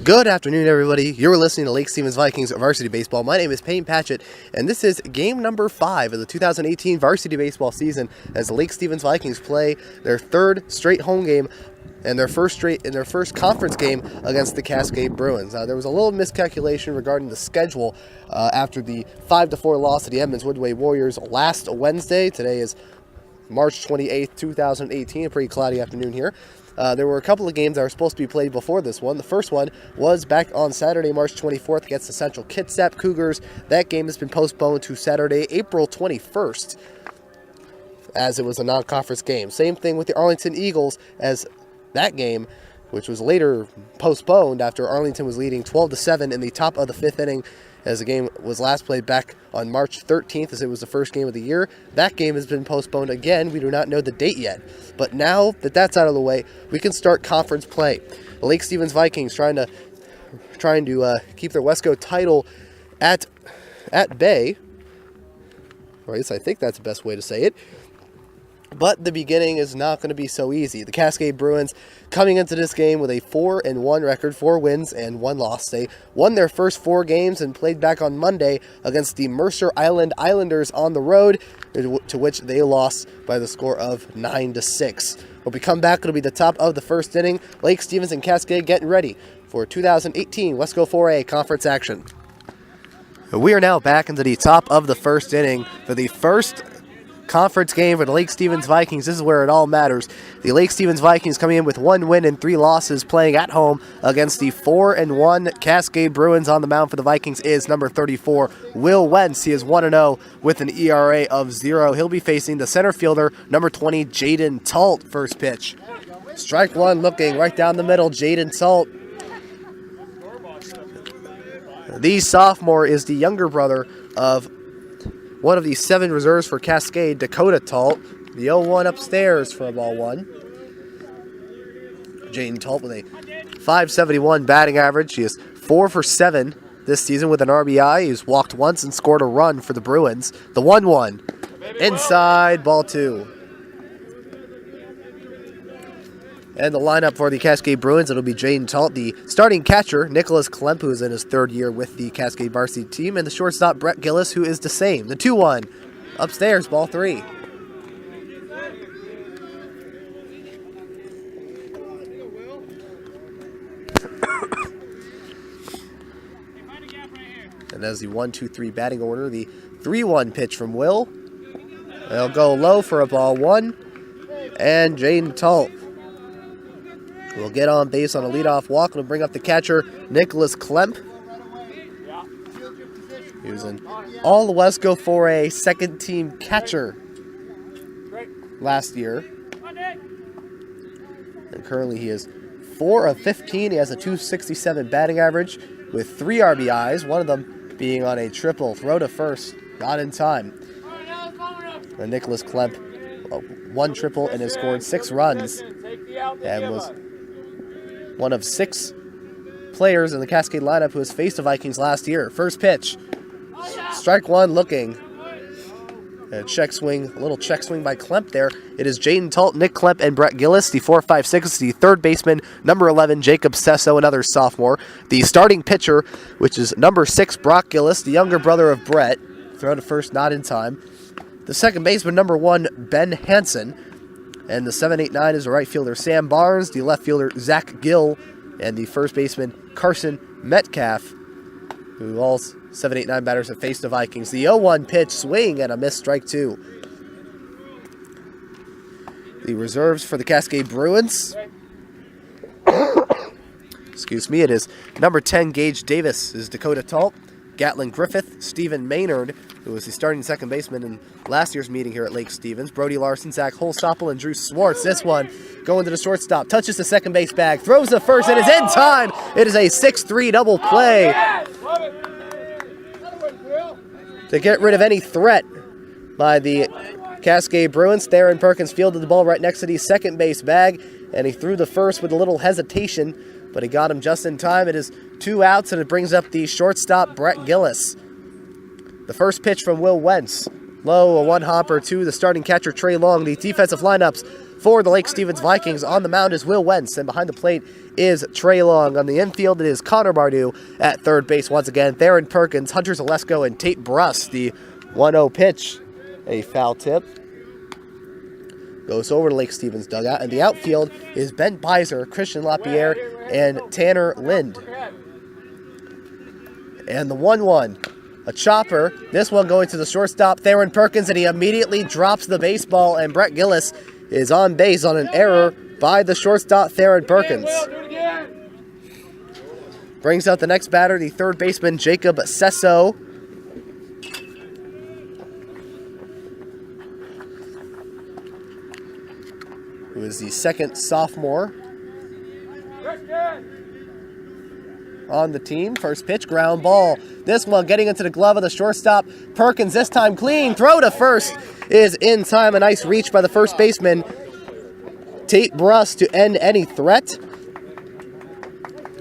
Good afternoon, everybody. You're listening to Lake Stevens Vikings Varsity Baseball. My name is Payne Patchett, and this is game number 5 of the 2018 Varsity Baseball season as the Lake Stevens Vikings play their third straight home game and their first conference game against the Cascade Bruins. There was a little miscalculation regarding the schedule after the 5-4 loss to the Edmonds Woodway Warriors last Wednesday. Today is March 28th, 2018, a pretty cloudy afternoon here. There were a couple of games that were supposed to be played before this one. The first one was back on Saturday, March 24th against the Central Kitsap Cougars. That game has been postponed to Saturday, April 21st, as it was a non-conference game. Same thing with the Arlington Eagles, as that game, which was later postponed after Arlington was leading 12-7 in the top of the 5th inning, as the game was last played back on March 13th, as it was the first game of the year. That game has been postponed again. We do not know the date yet. But now that that's out of the way, we can start conference play. The Lake Stevens Vikings trying to keep their Wesco title at bay. Or at least I think that's the best way to say it. But the beginning is not going to be so easy. The Cascade Bruins coming into this game with a 4-1 record, 4 wins and 1 loss. They won their first 4 games and played back on Monday against the Mercer Island Islanders on the road, to which they lost by the score of 9-6. When we come back, it'll be the top of the first inning. Lake Stevens and Cascade getting ready for 2018 Wesco 4A conference action. We are now back into the top of the first inning for the first conference game for the Lake Stevens Vikings. This is where it all matters. The Lake Stevens Vikings coming in with 1 win and 3 losses, playing at home against the 4-1 Cascade Bruins. On the mound for the Vikings is number 34, Will Wentz. He is 1-0 with an ERA of 0. He'll be facing the center fielder, number 20, Jaden Talt. First pitch. Strike one, looking right down the middle, Jaden Talt. The sophomore is the younger brother of one of the 7 reserves for Cascade, Dakota Talt. The 0-1 upstairs for a ball 1. Jaden Talt with a .571 batting average. He is 4 for 7 this season with an RBI. He's walked once and scored a run for the Bruins. The 1-1. Inside, ball 2. And the lineup for the Cascade Bruins, it'll be Jaden Talt, the starting catcher, Nicholas Klemp, who is in his 3rd year with the Cascade varsity team, and the shortstop, Brett Gillis, who is the same. The 2-1. Upstairs, ball 3. And as the 1-2-3 batting order, the 3-1 pitch from Will. They'll go low for a ball 1. And Jaden Talt will get on base on a leadoff walk. Will bring up the catcher, Nicholas Klemp. He was an All-Wesco 4A second-team catcher last year. And currently he is 4 of 15. He has a .267 batting average with 3 RBIs, one of them being on a triple throw to first, not in time. And Nicholas Klemp, 1 triple and has scored 6 runs and was one of 6 players in the Cascade lineup who has faced the Vikings last year. First pitch. Strike one, looking. A little check swing by Klemp there. It is Jaden Talt, Nick Klemp, and Brett Gillis. The 4-5-6, the 3rd baseman, number 11, Jacob Sesso, another sophomore. The starting pitcher, which is number 6, Brock Gillis, the younger brother of Brett. Throw to first, not in time. The second baseman, number 1, Ben Hansen. And the 7-8-9 is the right fielder, Sam Barnes, the left fielder, Zach Gill, and the first baseman, Carson Metcalf, who all 7-8-9 batters have faced the Vikings. The 0-1 pitch, swing, and a missed, strike 2. The reserves for the Cascade Bruins. Excuse me, it is number 10, Gage Davis, is Dakota Talt, Gatlin Griffith, Stephen Maynard, who was the starting second baseman in last year's meeting here at Lake Stevens, Brody Larson, Zach Holstoppel, and Drew Swartz. This one going to the shortstop, touches the second base bag, throws the first, and is in time. It is a 6-3 double play to get rid of any threat by the Cascade Bruins. Theron Perkins fielded the ball right next to the second base bag, and he threw the first with a little hesitation, but he got him just in time. It is 2 outs, and it brings up the shortstop, Brett Gillis. The first pitch from Will Wentz. Low, a 1-hopper to the starting catcher, Trey Long. The defensive lineups for the Lake Stevens Vikings. On the mound is Will Wentz, and behind the plate is Trey Long. On the infield, it is Connor Bardew. At third base, once again, Theron Perkins, Hunter Zalesko, and Tate Bruss. The 1-0 pitch, a foul tip, goes over to Lake Stevens dugout. And the outfield is Ben Pizer, Christian Lapierre, and Tanner Lind. And the 1-1, a chopper. This one going to the shortstop, Theron Perkins, and he immediately drops the baseball, and Brett Gillis is on base on an error by the shortstop, Theron Perkins. Brings out the next batter, the third baseman, Jacob Sesso. Who is the second sophomore on the team. First pitch, ground ball. This one getting into the glove of the shortstop. Perkins this time clean. Throw to first is in time. A nice reach by the first baseman, Tate Bruss, to end any threat.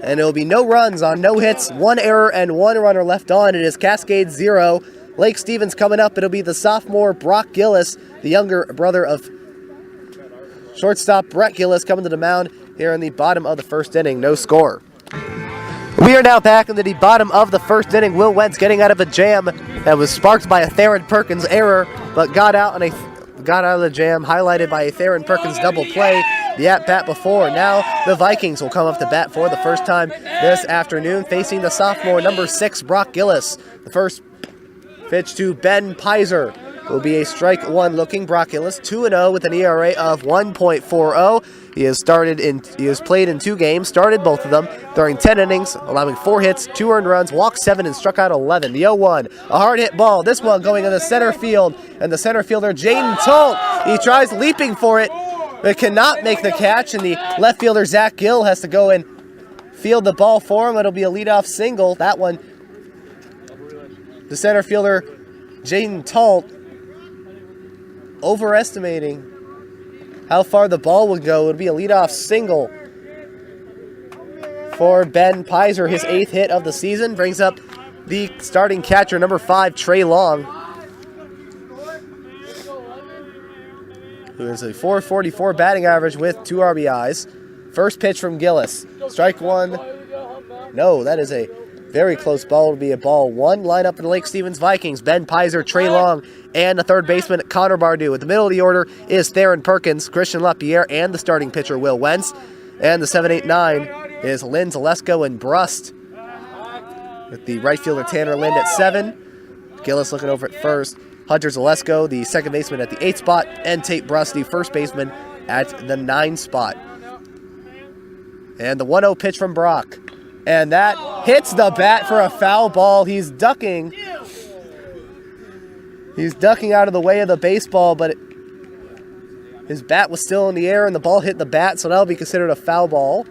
And it'll be no runs on no hits, one error, and one runner left on. It is Cascade 0. Lake Stevens coming up. It'll be the sophomore Brock Gillis, the younger brother of shortstop Brett Gillis, coming to the mound here in the bottom of the first inning. No score. We are now back into the bottom of the first inning. Will Wentz getting out of a jam that was sparked by a Theron Perkins error, but got out of the jam, highlighted by a Theron Perkins double play the at-bat before. Now the Vikings will come up to bat for the first time this afternoon, facing the sophomore number 6 Brock Gillis. The first pitch to Ben Pizer will be a strike one looking. Brock Gillis 2-0 with an ERA of 1.40. He has played in 2 games, started both of them during 10 innings, allowing 4 hits, 2 earned runs, walked 7, and struck out 11. The 0-1, a hard hit ball. This one going in the center field, and the center fielder Jaden Tolt, he tries leaping for it, but cannot make the catch, and the left fielder Zach Gill has to go and field the ball for him. It'll be a leadoff single. That one, the center fielder Jaden Tolt overestimating how far the ball would go. It would be a leadoff single for Ben Pizer, his 8th hit of the season. Brings up the starting catcher, number 5, Trey Long, who has a .444 batting average with 2 RBIs. First pitch from Gillis. Strike one. No, that is a very close ball. It'll be a ball one. Line up in the Lake Stevens Vikings, Ben Pizer, Trey Long, and the third baseman, Connor Bardew. At the middle of the order is Theron Perkins, Christian Lapierre, and the starting pitcher, Will Wentz. And the 7-8-9 is Lynn Zalesko and Brust, with the right fielder Tanner Lind at 7. Gillis looking over at first. Hunter Zalesko, the second baseman, at the 8 spot, and Tate Bruss, the first baseman, at the 9 spot. And the 1-0 pitch from Brock. And that hits the bat for a foul ball. He's ducking. He's ducking out of the way of the baseball, but his bat was still in the air and the ball hit the bat, so that'll be considered a foul ball.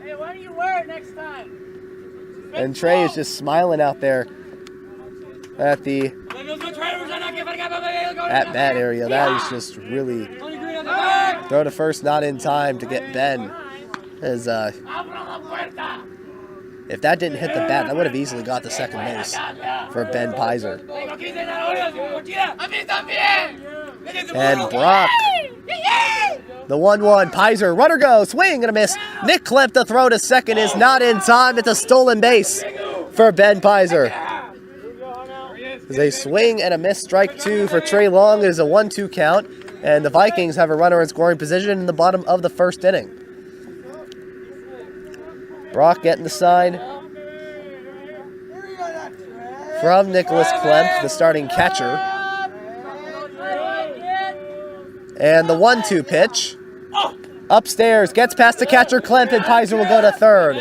Hey, why do you wear it next time? And Trey is just smiling out there at the at-bat area. That is just really throw to first, not in time to get Ben. As if that didn't hit the bat, that would have easily got the second base for Ben Pizer. And Brock, the 1-1, Pizer, runner goes, swing and a miss. Nick Klemp, the throw to second is not in time. It's a stolen base for Ben Pizer. There's a swing and a miss, strike 2 for Trey Long. It is a 1-2 count, and the Vikings have a runner in scoring position in the bottom of the first inning. Brock getting the sign from Nicholas Klemp, the starting catcher. And the 1-2 pitch. Upstairs, gets past the catcher Klemp, and Pizer will go to third.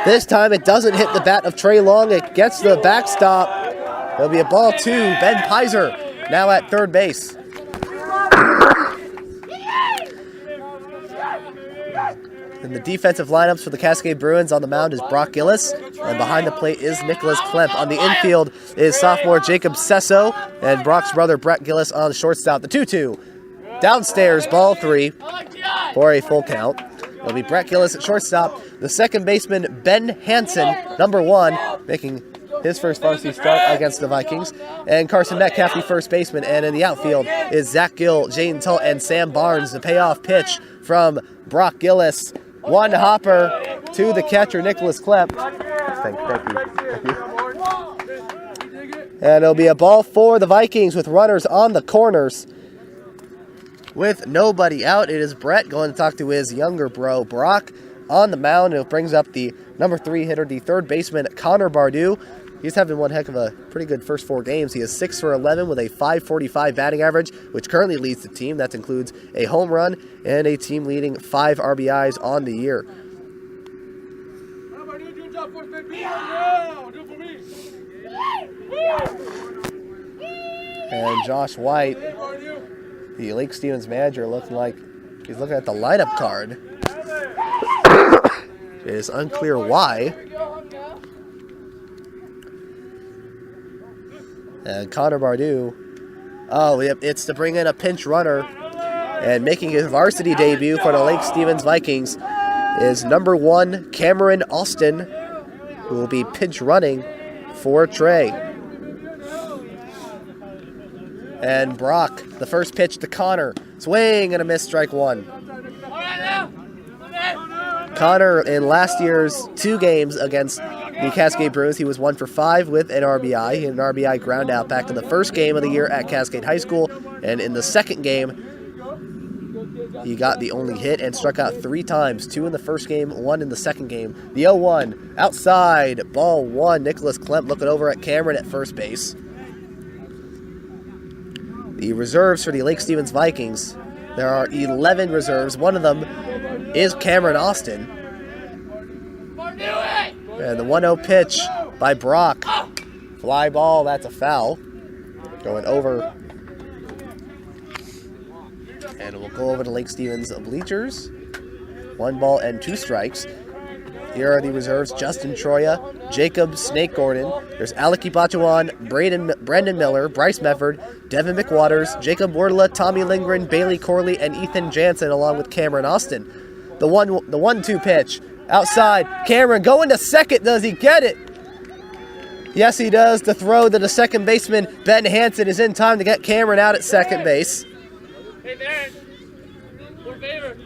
This time it doesn't hit the bat of Trey Long. It gets the backstop. It'll be a ball 2. Ben Pizer now at third base. And the defensive lineups for the Cascade Bruins: on the mound is Brock Gillis, and behind the plate is Nicholas Klemp. On the infield is sophomore Jacob Sesso, and Brock's brother Brett Gillis on shortstop. The 2-2. Downstairs, ball 3 for a full count. It'll be Brett Gillis at shortstop. The second baseman, Ben Hansen, number 1, making his first varsity start against the Vikings. And Carson Metcalf, the first baseman. And in the outfield is Zach Gill, Jaden Tull, and Sam Barnes. The payoff pitch from Brock Gillis. One hopper to the catcher, Nicholas Klepp. Thank you. And it'll be a ball for the Vikings with runners on the corners. With nobody out, it is Brett going to talk to his younger bro, Brock, on the mound. It brings up the number 3 hitter, the third baseman, Connor Bardew. He's having one heck of a pretty good first 4 games. He is 6 for 11 with a .545 batting average, which currently leads the team. That includes a home run and a team-leading 5 RBIs on the year. And Josh White, the Lake Stevens manager, looking like he's looking at the lineup card. It is unclear why. And Connor Bardew, oh, yep, it's to bring in a pinch runner. And making his varsity debut for the Lake Stevens Vikings is number 1, Cameron Austin, who will be pinch running for Trey. And Brock, the first pitch to Connor. Swing and a miss, strike 1. Connor, in last year's 2 games against the Cascade Bruins, he was 1 for 5 with an RBI. He had an RBI ground out back in the first game of the year at Cascade High School. And in the second game, he got the only hit and struck out 3 times. 2 in the first game, 1 in the second game. The 0-1, outside, ball 1. Nicholas Klepp looking over at Cameron at first base. The reserves for the Lake Stevens Vikings, there are 11 reserves. One of them is Cameron Austin. And the 1-0 pitch by Brock. Fly ball, that's a foul. Going over. And it will go over to Lake Stevens bleachers. 1 ball and 2 strikes. Here are the reserves: Justin Troya, Jacob Snake Gordon. There's Aleki Bachuan, Brandon Miller, Bryce Mefford, Devin McWaters, Jacob Wardla, Tommy Lindgren, Bailey Corley, and Ethan Jansen, along with Cameron Austin. The 1-2 pitch. Outside. Cameron going to second. Does he get it? Yes, he does. The throw to the second baseman, Ben Hansen, is in time to get Cameron out at second base. Hey, Darren. More favor.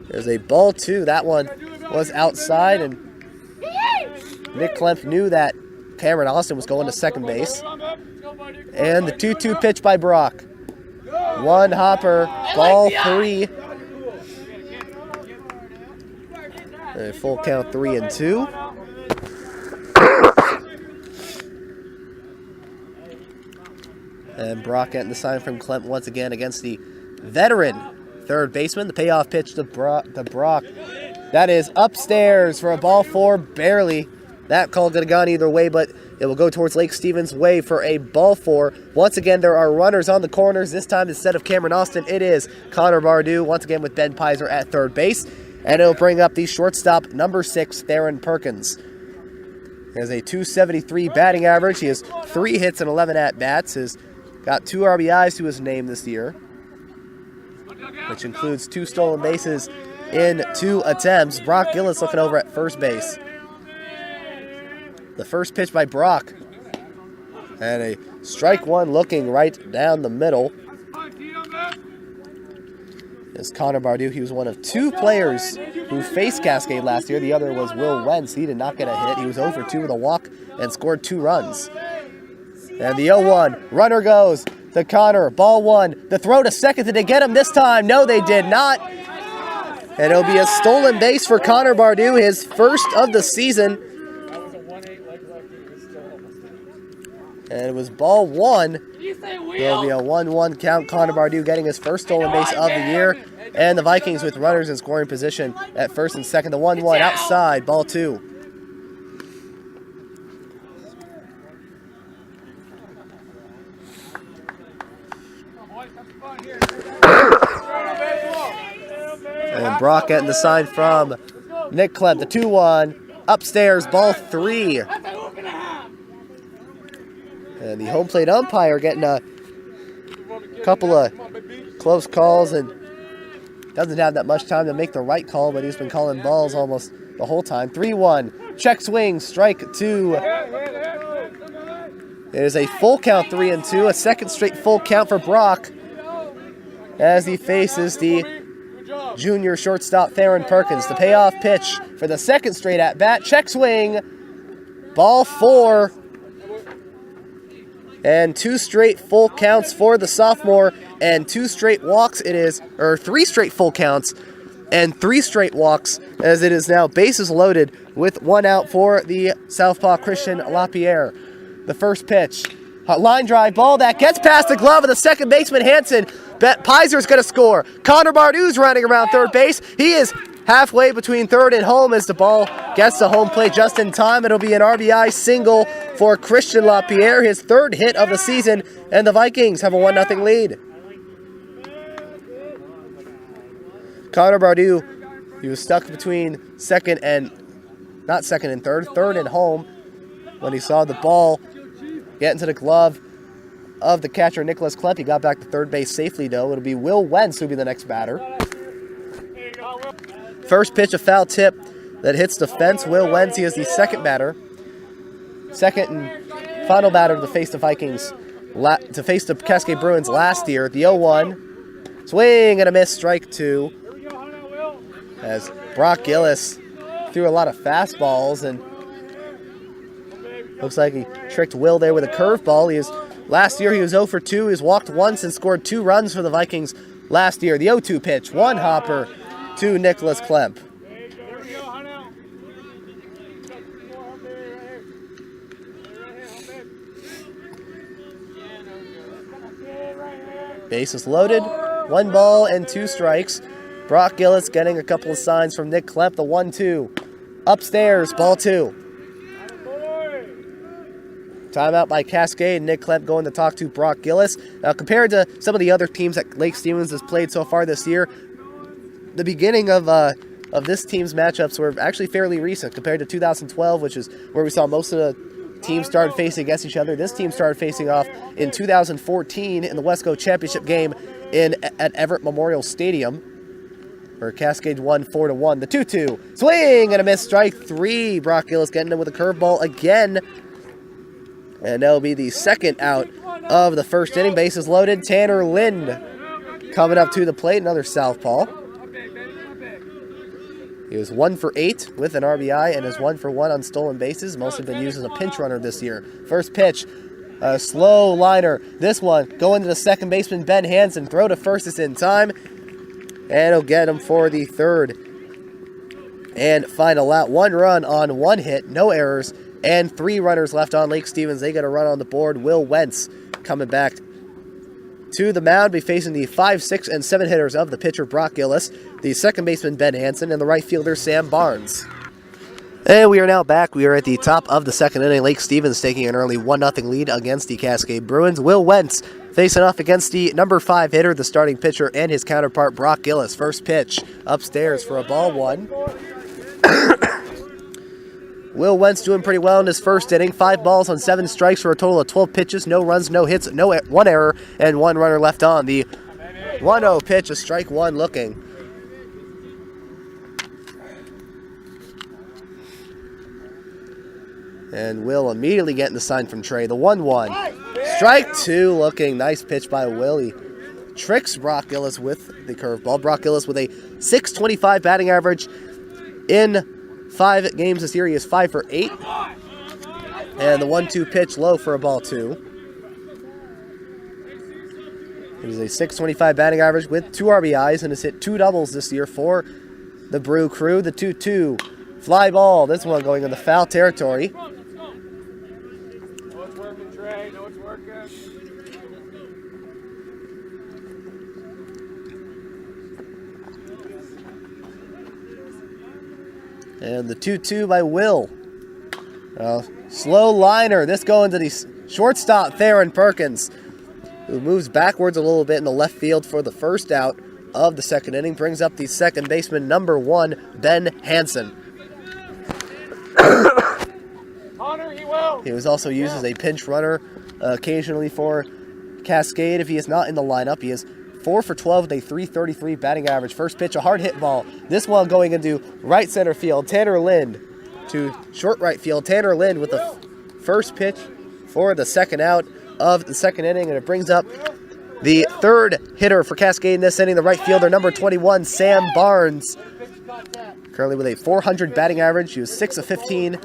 There's a ball 2. That one was outside, and Nick Klemp knew that Cameron Austin was going to second base. And the 2-2 pitch by Brock. 1 hopper, ball 3. A full count, 3-2. And Brock getting the sign from Klemp once again against the veteran third baseman. The payoff pitch to Brock. That is upstairs for a ball 4, barely. That call could have gone either way, but it will go towards Lake Stevens' way for a ball 4. Once again, there are runners on the corners. This time, instead of Cameron Austin, it is Connor Bardew, once again with Ben Pizer at third base. And it'll bring up the shortstop, number 6, Theron Perkins. He has a .273 batting average. He has 3 hits and 11 at-bats. He's got 2 RBIs to his name this year, which includes 2 stolen bases in 2 attempts. Brock Gillis looking over at first base. The first pitch by Brock. And a strike 1 looking right down the middle. Is Connor Bardew. He was one of 2 players who faced Cascade last year. The other was Will Wentz. He did not get a hit. He was 0 for 2 with a walk and scored 2 runs. And the 0-1. Runner goes to Connor. Ball 1. The throw to second. Did they get him this time? No, they did not. And it'll be a stolen base for Connor Bardew, his first of the season. And it was ball 1. There'll be a 1-1 count. Connor Bardew getting his first stolen base of the year. And the Vikings with runners in scoring position at first and second. The 1-1 outside, ball 2. And Brock getting the sign from Nick Klemp. The 2-1 upstairs, ball 3. And the home plate umpire getting a couple of close calls and doesn't have that much time to make the right call, but he's been calling balls almost the whole time. 3-1. check swing, strike 2. It is a full count, 3-2, a second straight full count for Brock as he faces the junior shortstop Theron Perkins. The payoff pitch for the second straight at bat, check swing, ball 4, and 2 straight full counts for the sophomore, and 2 straight walks. It is, or 3 straight full counts and 3 straight walks, as it is now bases loaded with 1 out for the southpaw Christian LaPierre. The first pitch, line drive ball that gets past the glove of the second baseman Hansen. Pizer's going to score. Connor Bardou's running around third base. He is halfway between third and home as the ball gets to home plate just in time. It'll be an RBI single for Christian LaPierre, his 3rd hit of the season, and the Vikings have a 1-0 lead. Connor Bardou, he was stuck between third and home, when he saw the ball get into the glove of the catcher Nicholas Klemp. He got back to third base safely, though. It'll be Will Wentz who'll be the next batter. First pitch, a foul tip that hits the fence. Will Wentz, he is the second batter. Second and final batter to face the Vikings, to face the Cascade Bruins last year. The 0-1. Swing and a miss, strike 2. As Brock Gillis threw a lot of fastballs, and looks like he tricked Will there with a curveball. Last year he was 0 for 2. He's walked once and scored 2 runs for the Vikings last year. The 0-2 pitch, 1 hopper to Nicholas Klemp. Bases loaded, 1 ball and 2 strikes. Brock Gillis getting a couple of signs from Nick Klemp. The 1-2. Upstairs, ball 2. Timeout by Cascade. Nick Klemp going to talk to Brock Gillis. Now, compared to some of the other teams that Lake Stevens has played so far this year, the beginning of this team's matchups were actually fairly recent compared to 2012, which is where we saw most of the teams started facing against each other. This team started facing off in 2014 in the Westco Championship game at Everett Memorial Stadium, where Cascade won 4-1. The 2-2. Swing and a miss, strike 3. Brock Gillis getting him with a curveball again. And that'll be the second out of the first inning. Bases loaded. Tanner Lind coming up to the plate, another southpaw. He was 1 for 8 with an RBI and is 1 for 1 on stolen bases. Mostly been used as a pinch runner this year. First pitch, a slow liner. This one going to the second baseman Ben Hansen. Throw to first is in time, and he'll get him for the 3rd and final out. 1 run on 1 hit, no errors, and 3 runners left on Lake Stevens. They get a run on the board. Will Wentz coming back to the mound, be facing the 5, 6, and 7 hitters of the pitcher Brock Gillis, the second baseman Ben Hansen, and the right fielder Sam Barnes. And we are now back. We are at the top of the 2nd inning. Lake Stevens taking an early 1-0 lead against the Cascade Bruins. Will Wentz facing off against the number 5 hitter, the starting pitcher, and his counterpart Brock Gillis. First pitch upstairs for a ball 1. Will Wentz doing pretty well in his first inning. 5 balls on 7 strikes for a total of 12 pitches. No runs, no hits, 1 error, and 1 runner left on. The 1-0 pitch, a strike 1 looking. And Will immediately getting the sign from Trey. The 1-1. Strike 2 looking. Nice pitch by Will. He tricks Brock Gillis with the curveball. Brock Gillis with a .625 batting average in 5 games this year. He is 5 for 8. And the 1-2 pitch low for a ball 2. He has a .625 batting average with 2 RBIs and has hit 2 doubles this year for the Brew Crew. The 2-2 fly ball. This one going in the foul territory. Know it's working, Trey. Know it's working. And the 2-2 by Will. Slow liner. This going to the shortstop, Theron Perkins, who moves backwards a little bit in the left field for the first out of the 2nd inning. Brings up the second baseman, number 1, Ben Hansen. He was also used as a pinch runner occasionally for Cascade. If he is not in the lineup, he is 4 for 12 with a .333 batting average. First pitch, a hard hit ball. This one going into right center field. Tanner Lind to short right field. Tanner Lind with the first pitch for the second out of the second inning, and it brings up the third hitter for Cascade in this inning, the right fielder, number 21, Sam Barnes. Currently with a .400 batting average. He was 6 of 15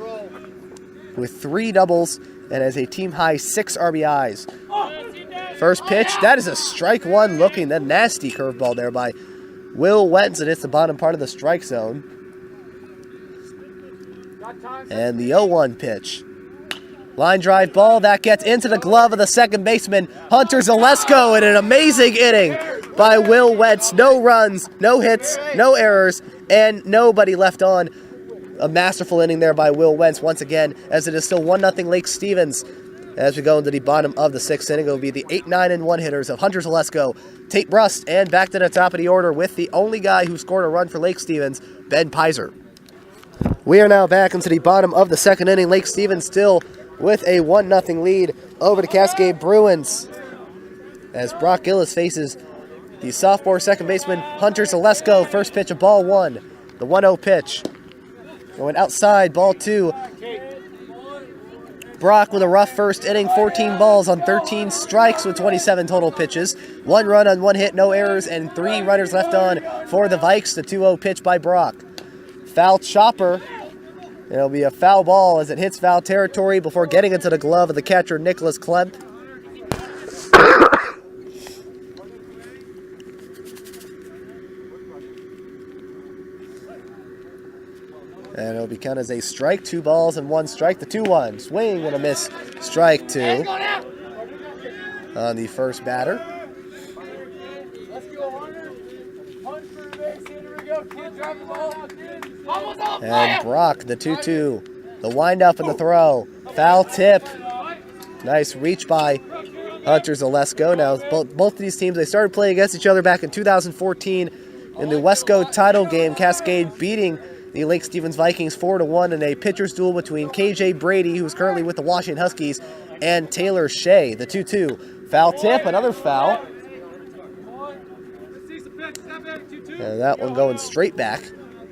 with 3 doubles and has a team-high 6 RBIs. First pitch, that is a strike one looking, that nasty curveball there by Will Wentz, and it's the bottom part of the strike zone. And the 0-1 pitch. Line drive ball, that gets into the glove of the second baseman, Hunter Zalesko, in an amazing inning by Will Wentz. No runs, no hits, no errors, and nobody left on. A masterful inning there by Will Wentz once again, as it is still 1-0 Lake Stevens. As we go into the bottom of the sixth inning, it will be the 8, 9, and 1 hitters of Hunter Zalesko, Tate Brust, and back to the top of the order with the only guy who scored a run for Lake Stevens, Ben Pizer. We are now back into the bottom of the second inning. Lake Stevens still with a 1-0 lead over the Cascade Bruins, as Brock Gillis faces the sophomore second baseman Hunter Zalesko. First pitch of ball 1, the 1-0 pitch. Going outside, ball 2. Brock with a rough first inning, 14 balls on 13 strikes with 27 total pitches. 1 run on 1 hit, no errors, and 3 runners left on for the Vikes. The 2-0 pitch by Brock. Foul chopper. It'll be a foul ball as it hits foul territory before getting into the glove of the catcher, Nicholas Klemp. And it'll be counted as a strike, 2 balls and 1 strike. The 2-1, swing and a miss, strike 2 on the first batter. And Brock, the 2-2, the windup and the throw, foul tip. Nice reach by Hunter Zalesko. Now, both of these teams, they started playing against each other back in 2014 in the Wesco title game. Cascade beating the Lake Stevens Vikings 4-1 in a pitcher's duel between KJ Brady, who's currently with the Washington Huskies, and Taylor Shea. The 2-2, foul tip, another foul. And that one going straight back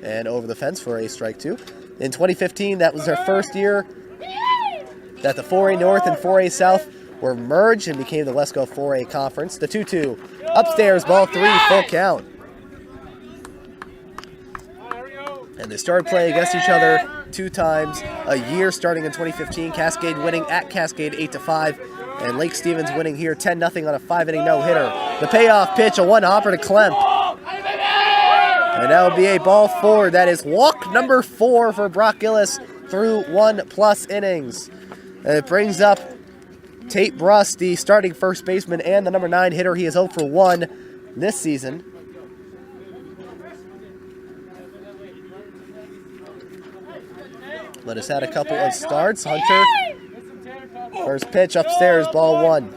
and over the fence for a strike 2. In 2015, that was their first year that the 4A North and 4A South were merged and became the Wesco 4A Conference. The 2-2, upstairs, ball 3, full count. And they started playing against each other 2 times a year starting in 2015. Cascade winning at Cascade 8-5. And Lake Stevens winning here 10-0 on a 5-inning no-hitter. The payoff pitch, a 1-hopper to Klemp. And that will be a ball 4. That is walk number 4 for Brock Gillis through 1+ innings. And it brings up Tate Brust, the starting first baseman and the number 9 hitter. He is 0 for 1 this season. But has had a couple of starts. Hunter, first pitch upstairs, ball 1.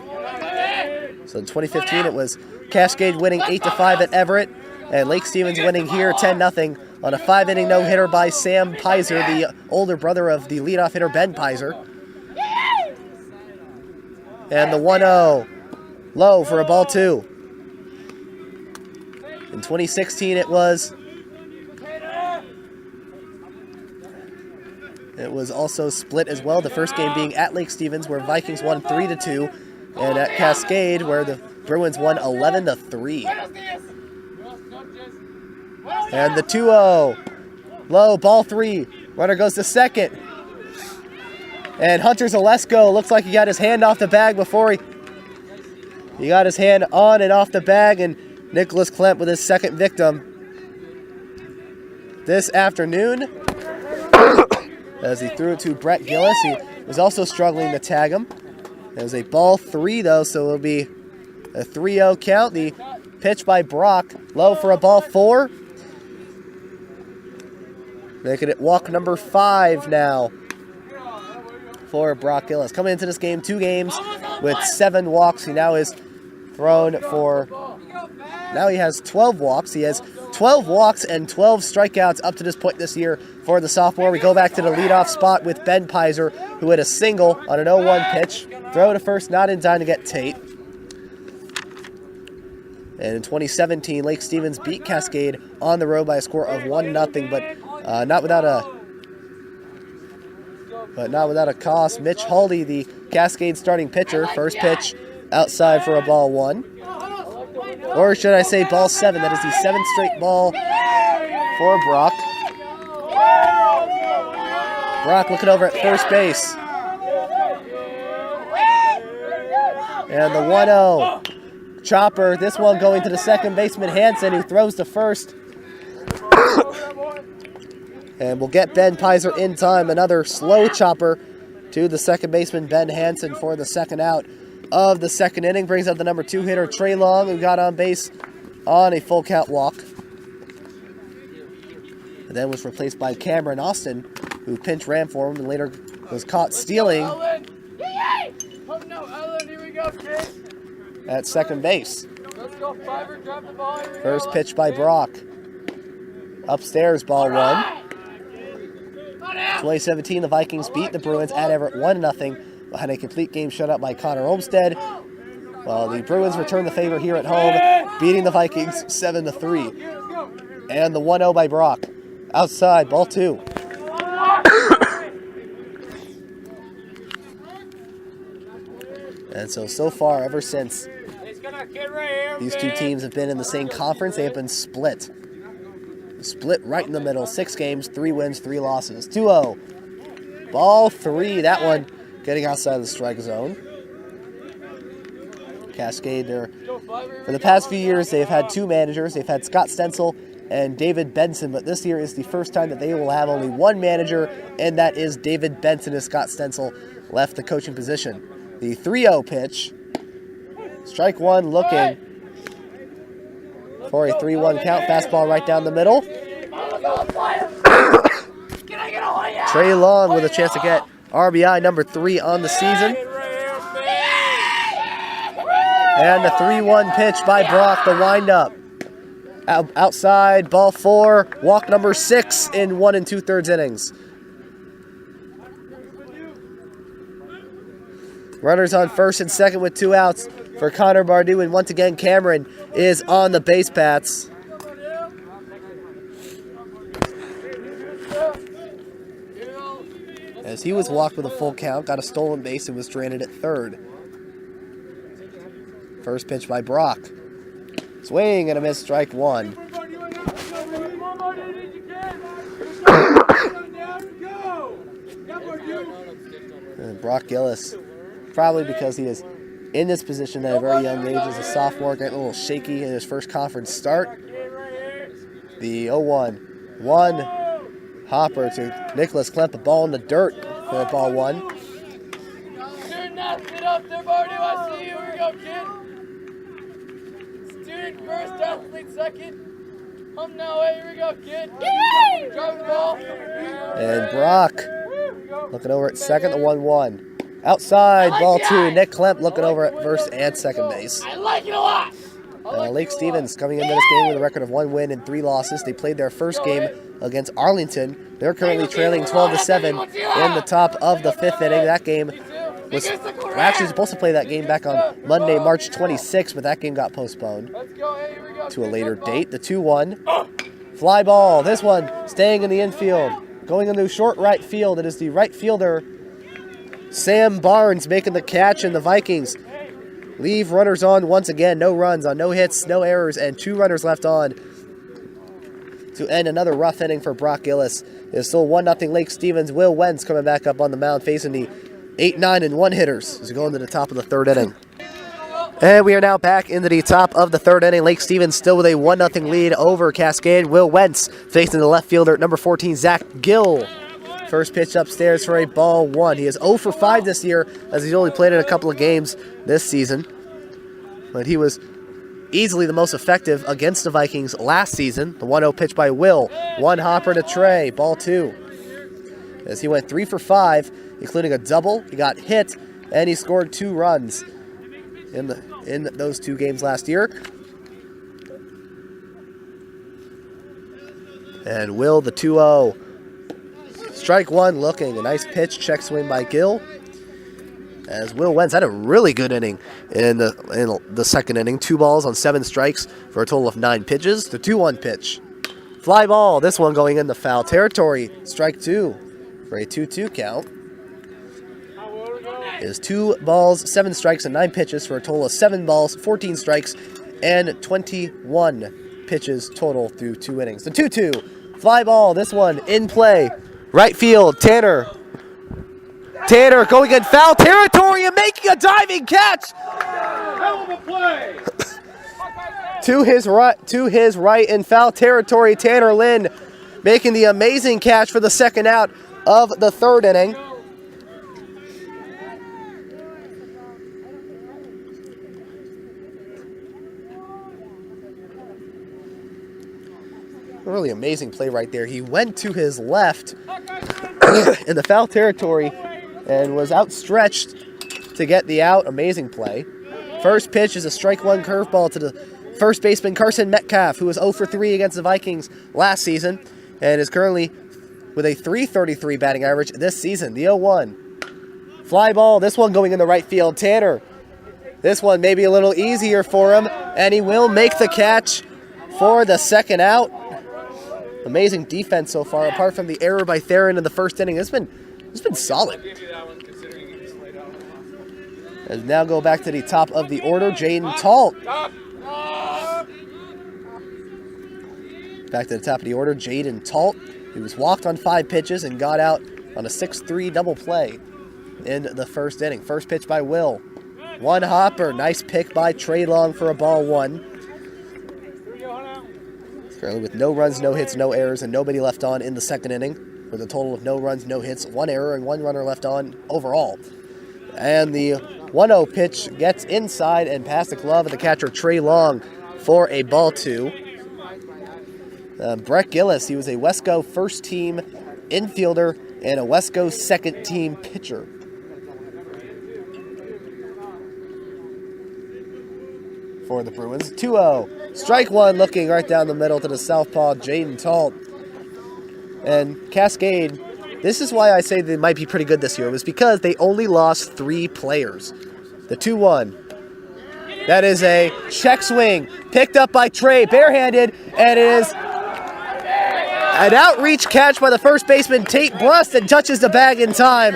So in 2015, it was Cascade winning 8-5 at Everett, and Lake Stevens winning here 10-0 on a 5-inning no-hitter by Sam Pizer, the older brother of the leadoff hitter Ben Pizer. And the 1-0, low for a ball 2. In 2016, it was also split as well, the first game being at Lake Stevens, where Vikings won 3-2, and at Cascade, where the Bruins won 11-3. And the 2-0, low, ball 3, runner goes to second. And Hunter Zalesko looks like he got his hand off the bag before he got his hand on and off the bag, and Nicholas Klemp with his second victim this afternoon. As he threw it to Brett Gillis. He was also struggling to tag him. It was a ball 3, though, so it'll be a 3-0 count. The pitch by Brock, low for a ball 4. Making it walk number 5 now for Brock Gillis. Coming into this game, 2 games with 7 walks. He now is thrown for... Now he has 12 walks. He has 12 walks and 12 strikeouts up to this point this year for the sophomore. We go back to the leadoff spot with Ben Pizer, who hit a single on an 0-1 pitch. Throw to first, not in time to get Tate. And in 2017, Lake Stevens beat Cascade on the road by a score of 1-0, but not without but not without a cost. Mitch Hawley, the Cascade starting pitcher. First pitch outside for a ball 1. Or should I say ball 7. That is the 7th straight ball for Brock. Brock looking over at first base. And the 1-0. Chopper, this one going to the second baseman Hansen, who throws to first. And we'll get Ben Pizer in time. Another slow chopper to the second baseman Ben Hansen for the second out of the second inning. Brings up the number 2 hitter Trey Long, who got on base on a full count walk. And then was replaced by Cameron Austin, who pinch ran for him and later was caught stealing at second base. First pitch by Brock. Upstairs, ball 1. 2017, the Vikings beat the Bruins at Everett 1-0 behind a complete game shutout by Connor Olmstead. While the Bruins return the favor here at home, beating the Vikings 7-3. And the 1-0 by Brock. Outside, ball 2. And so far, ever since these two teams have been in the same conference, they have been split. Split right in the middle. 6 games, 3 wins, 3 losses. 2-0. Ball 3. That one getting outside the strike zone. Cascade, for the past few years, they've had 2 managers. They've had Scott Stencil and David Benson, but this year is the first time that they will have only 1 manager, and that is David Benson, as Scott Stencil left the coaching position. The 3-0 pitch. Strike 1 looking for a 3-1 count. Fastball right down the middle. Trey Long with a chance to get RBI number 3 on the season. And the 3-1 pitch by Brock, the windup. Outside, ball 4, walk number 6 in 1 2/3 innings. Runners on first and second with 2 outs for Connor Bardu, and once again Cameron is on the base paths. As he was walked with a full count, got a stolen base and was stranded at third. First pitch by Brock. Swing and a miss, strike 1. And Brock Gillis, probably because he is in this position at a very young age as a sophomore, getting a little shaky in his first conference start. The 0-1. 1 hopper to Nicholas Klemp, the ball in the dirt for ball 1. Student up there, Barney. I see you. Here we go, kid. Student first, athlete second. Now, here we go, kid. Drive the ball. And Brock looking over at second, the 1-1. Outside, ball 2. Nick Klemp looking over at first and second base. I like it a lot. Lake Stevens coming into this game with a record of 1 win and 3 losses. They played their first game against Arlington. They're currently trailing 12-7 in the top of the 5th inning. That game was actually supposed to play that game back on Monday, March 26th, but that game got postponed to a later date. The 2-1. Fly ball. This one staying in the infield. Going into short right field. It is the right fielder, Sam Barnes, making the catch, and the Vikings leave runners on once again. No runs on no hits, no errors, and 2 runners left on to end another rough inning for Brock Gillis. It's still 1-0 Lake Stevens. Will Wentz coming back up on the mound facing the 8, 9, and 1 hitters as we go into the top of the 3rd inning. And we are now back into the top of the 3rd inning. Lake Stevens still with a 1-0 lead over Cascade. Will Wentz facing the left fielder, number 14, Zach Gill. First pitch upstairs for a ball 1. He is 0 for 5 this year, as he's only played in a couple of games this season. But he was easily the most effective against the Vikings last season. The 1-0 pitch by Will. 1 hopper to Trey, ball 2. As he went 3 for 5, including a double. He got hit, and he scored 2 runs in those 2 games last year. And Will, the 2-0. Strike 1 looking. A nice pitch, check swing by Gill. As Will Wentz had a really good inning in the second inning. 2 balls on 7 strikes for a total of 9 pitches. The 2-1 pitch. Fly ball. This one going in the foul territory. Strike 2 for a 2-2 count. is 2 balls, 7 strikes, and 9 pitches for a total of 7 balls, 14 strikes, and 21 pitches total through 2 innings. The 2-2, fly ball, this one in play. Right field, Tanner going in foul territory and making a diving catch. Hell of a play. To his right in foul territory, Tanner Lind making the amazing catch for the second out of the 3rd inning. Really amazing play right there. He went to his left in the foul territory and was outstretched to get the out. Amazing play. First pitch is a strike 1 curveball to the first baseman Carson Metcalf, who was 0 for 3 against the Vikings last season and is currently with a .333 batting average this season. The 0-1. Fly ball, this one going in the right field. Tanner, this one may be a little easier for him, and he will make the catch for the second out. Amazing defense so far, apart from the error by Theron in the first inning. It's been solid. As now go back to the top of the order, Jaden Talt. Back to the top of the order, Jaden Talt. He was walked on 5 pitches and got out on a 6-3 double play in the first inning. First pitch by Will. 1 hopper, nice pick by Trey Long for a ball 1. Currently with no runs, no hits, no errors, and nobody left on in the second inning, with a total of no runs, no hits, 1 error, and 1 runner left on overall. And the 1-0 pitch gets inside and past the glove of the catcher Trey Long for a ball 2. Brett Gillis, he was a Wesco first-team infielder and a Wesco second-team pitcher. For the Bruins, 2-0. Strike 1 looking right down the middle to the southpaw, Jaden Talt. And Cascade, this is why I say they might be pretty good this year. It was because they only lost 3 players. The 2-1. That is a check swing, picked up by Trey, barehanded, and it is an outreach catch by the first baseman, Tate Brust, and touches the bag in time.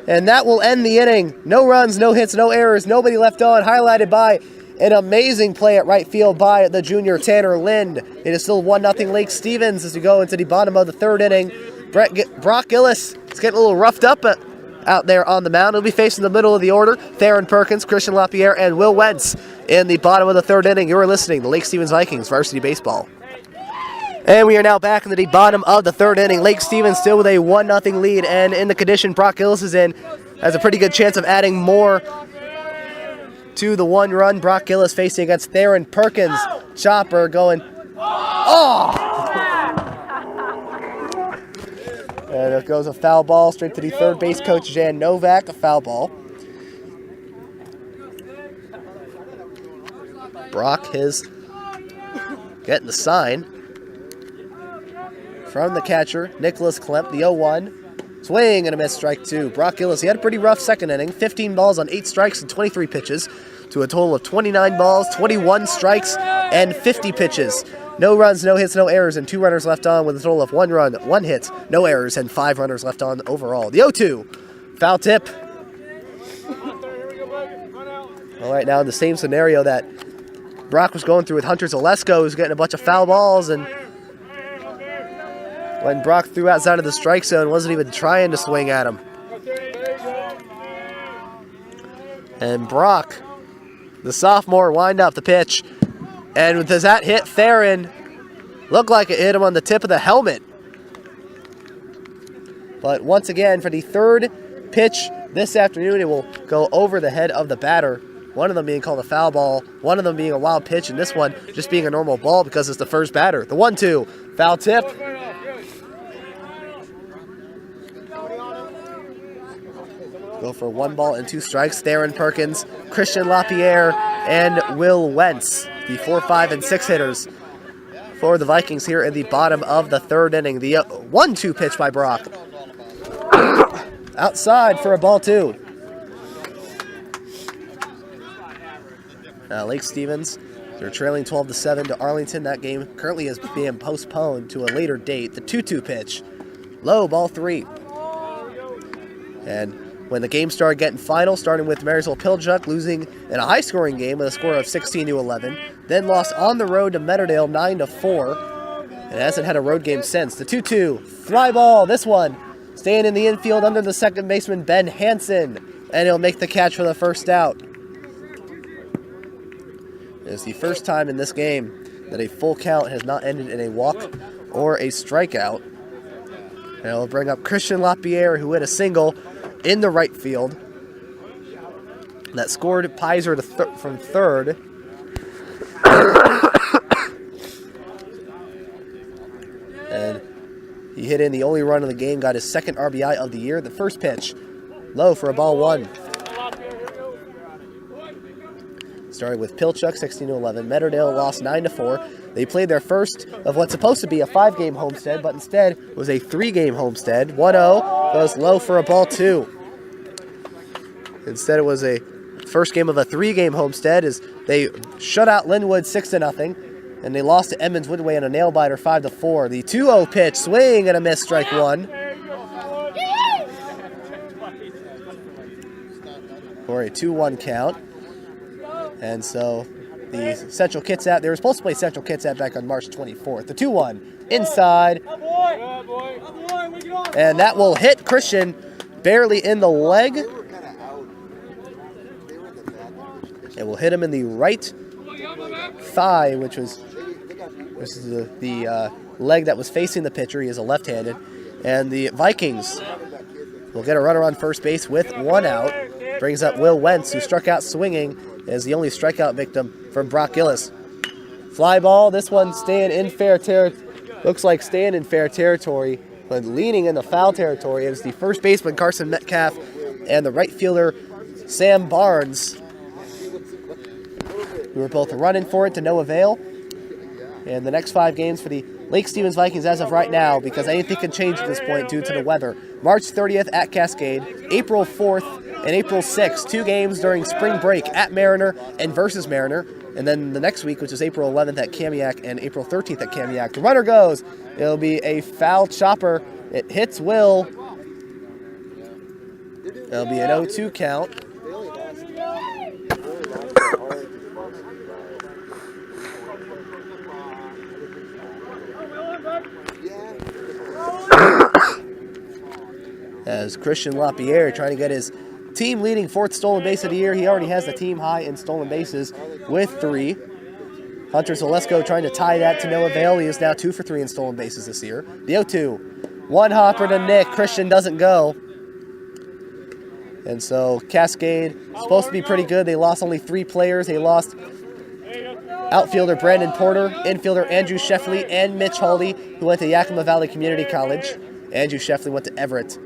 And that will end the inning. No runs, no hits, no errors, nobody left on, highlighted by an amazing play at right field by the junior Tanner Lind. It is still 1-0 Lake Stevens as we go into the bottom of the 3rd inning. Brock Gillis is getting a little roughed up out there on the mound. He'll be facing the middle of the order. Theron Perkins, Christian LaPierre, and Will Wentz in the bottom of the 3rd inning. You're listening to Lake Stevens Vikings Varsity Baseball. And we are now back into the bottom of the 3rd inning. Lake Stevens still with a 1-0 lead, and in the condition Brock Gillis is in, has a pretty good chance of adding more to the 1 run. Brock Gillis facing against Theron Perkins. Chopper going, and it goes a foul ball straight to the third base coach, Jan Novak, a foul ball. Brock is getting the sign from the catcher, Nicholas Klemp, the 0-1. Swing and a miss, strike 2. Brock Gillis, he had a pretty rough second inning. 15 balls on 8 strikes and 23 pitches to a total of 29 balls, 21 strikes, and 50 pitches. No runs, no hits, no errors, and 2 runners left on with a total of 1 run, 1 hit, no errors, and 5 runners left on overall. The 0-2, foul tip. All right, now in the same scenario that Brock was going through with Hunter Zalesko, who's getting a bunch of foul balls, and when Brock threw outside of the strike zone, wasn't even trying to swing at him. And Brock, the sophomore, wind up the pitch. And does that hit Theron? Looked like it hit him on the tip of the helmet. But once again, for the 3rd pitch this afternoon, it will go over the head of the batter. One of them being called a foul ball, one of them being a wild pitch, and this one just being a normal ball because it's the first batter. The 1-2, foul tip. Go for 1 ball and 2 strikes. Theron Perkins, Christian LaPierre, and Will Wentz, the 4, 5, and 6 hitters for the Vikings here in the bottom of the 3rd inning. The 1-2 pitch by Brock. Outside for a ball 2. Lake Stevens, they're trailing 12-7 to Arlington. That game currently is being postponed to a later date. The 2-2 pitch. Low, ball 3. And when the game started getting final, starting with Marysville Pilchuck losing in a high-scoring game with a score of 16-11, then lost on the road to Meadowdale 9-4, and hasn't had a road game since. The 2-2 fly ball, this one staying in the infield under the second baseman Ben Hansen, and he'll make the catch for the first out. It's the first time in this game that a full count has not ended in a walk or a strikeout. And it'll bring up Christian Lapierre, who hit a single in the right field. That scored Pizer from third. And he hit in the only run of the game, got his second RBI of the year. The first pitch, low for a ball one. Starting with Pilchuck, 16-11. Meadowdale lost 9-4. They played their first of what's supposed to be a 5-game homestead, but instead was a 3-game homestead. 1-0 goes low for a ball two. Instead, it was a first game of a 3-game homestead as they shut out Linwood 6-0, and they lost to Edmonds Woodway on a nail-biter 5-4. The 2-0 pitch, swing and a miss, strike one. For a 2-1 count. And so the Central Kitsap, they were supposed to play Central Kitsap back on March 24th. The 2-1 inside. And that will hit Christian barely in the leg. It will hit him in the right thigh, which is the leg that was facing the pitcher. He is a left-handed. And the Vikings will get a runner on first base with one out. Brings up Will Wentz, who struck out swinging as the only strikeout victim from Brock Gillis. Fly ball, this one staying in fair territory. Looks like staying in fair territory, but leaning in the foul territory. It is the first baseman, Carson Metcalf, and the right fielder, Sam Barnes, who were both running for it to no avail. And the next 5 games for the Lake Stevens Vikings as of right now, because anything can change at this point due to the weather. March 30th at Cascade, April 4th, and April 6th, 2 games during spring break at Mariner and versus Mariner. And then the next week, which is April 11th at Kamiak and April 13th at Kamiak. The runner goes. It'll be a foul chopper. It hits Will. It'll be an 0-2 count. As Christian Lapierre trying to get his team-leading 4th stolen base of the year. He already has the team high in stolen bases with 3. Hunter Zalesko trying to tie that to no avail. He is now 2 for 3 in stolen bases this year. The 0-2. One hopper to Nick. Christian doesn't go. And so Cascade supposed to be pretty good. They lost only 3 players. They lost outfielder Brandon Porter, infielder Andrew Sheffley, and Mitch Haldy, who went to Yakima Valley Community College. Andrew Sheffley went to Everett.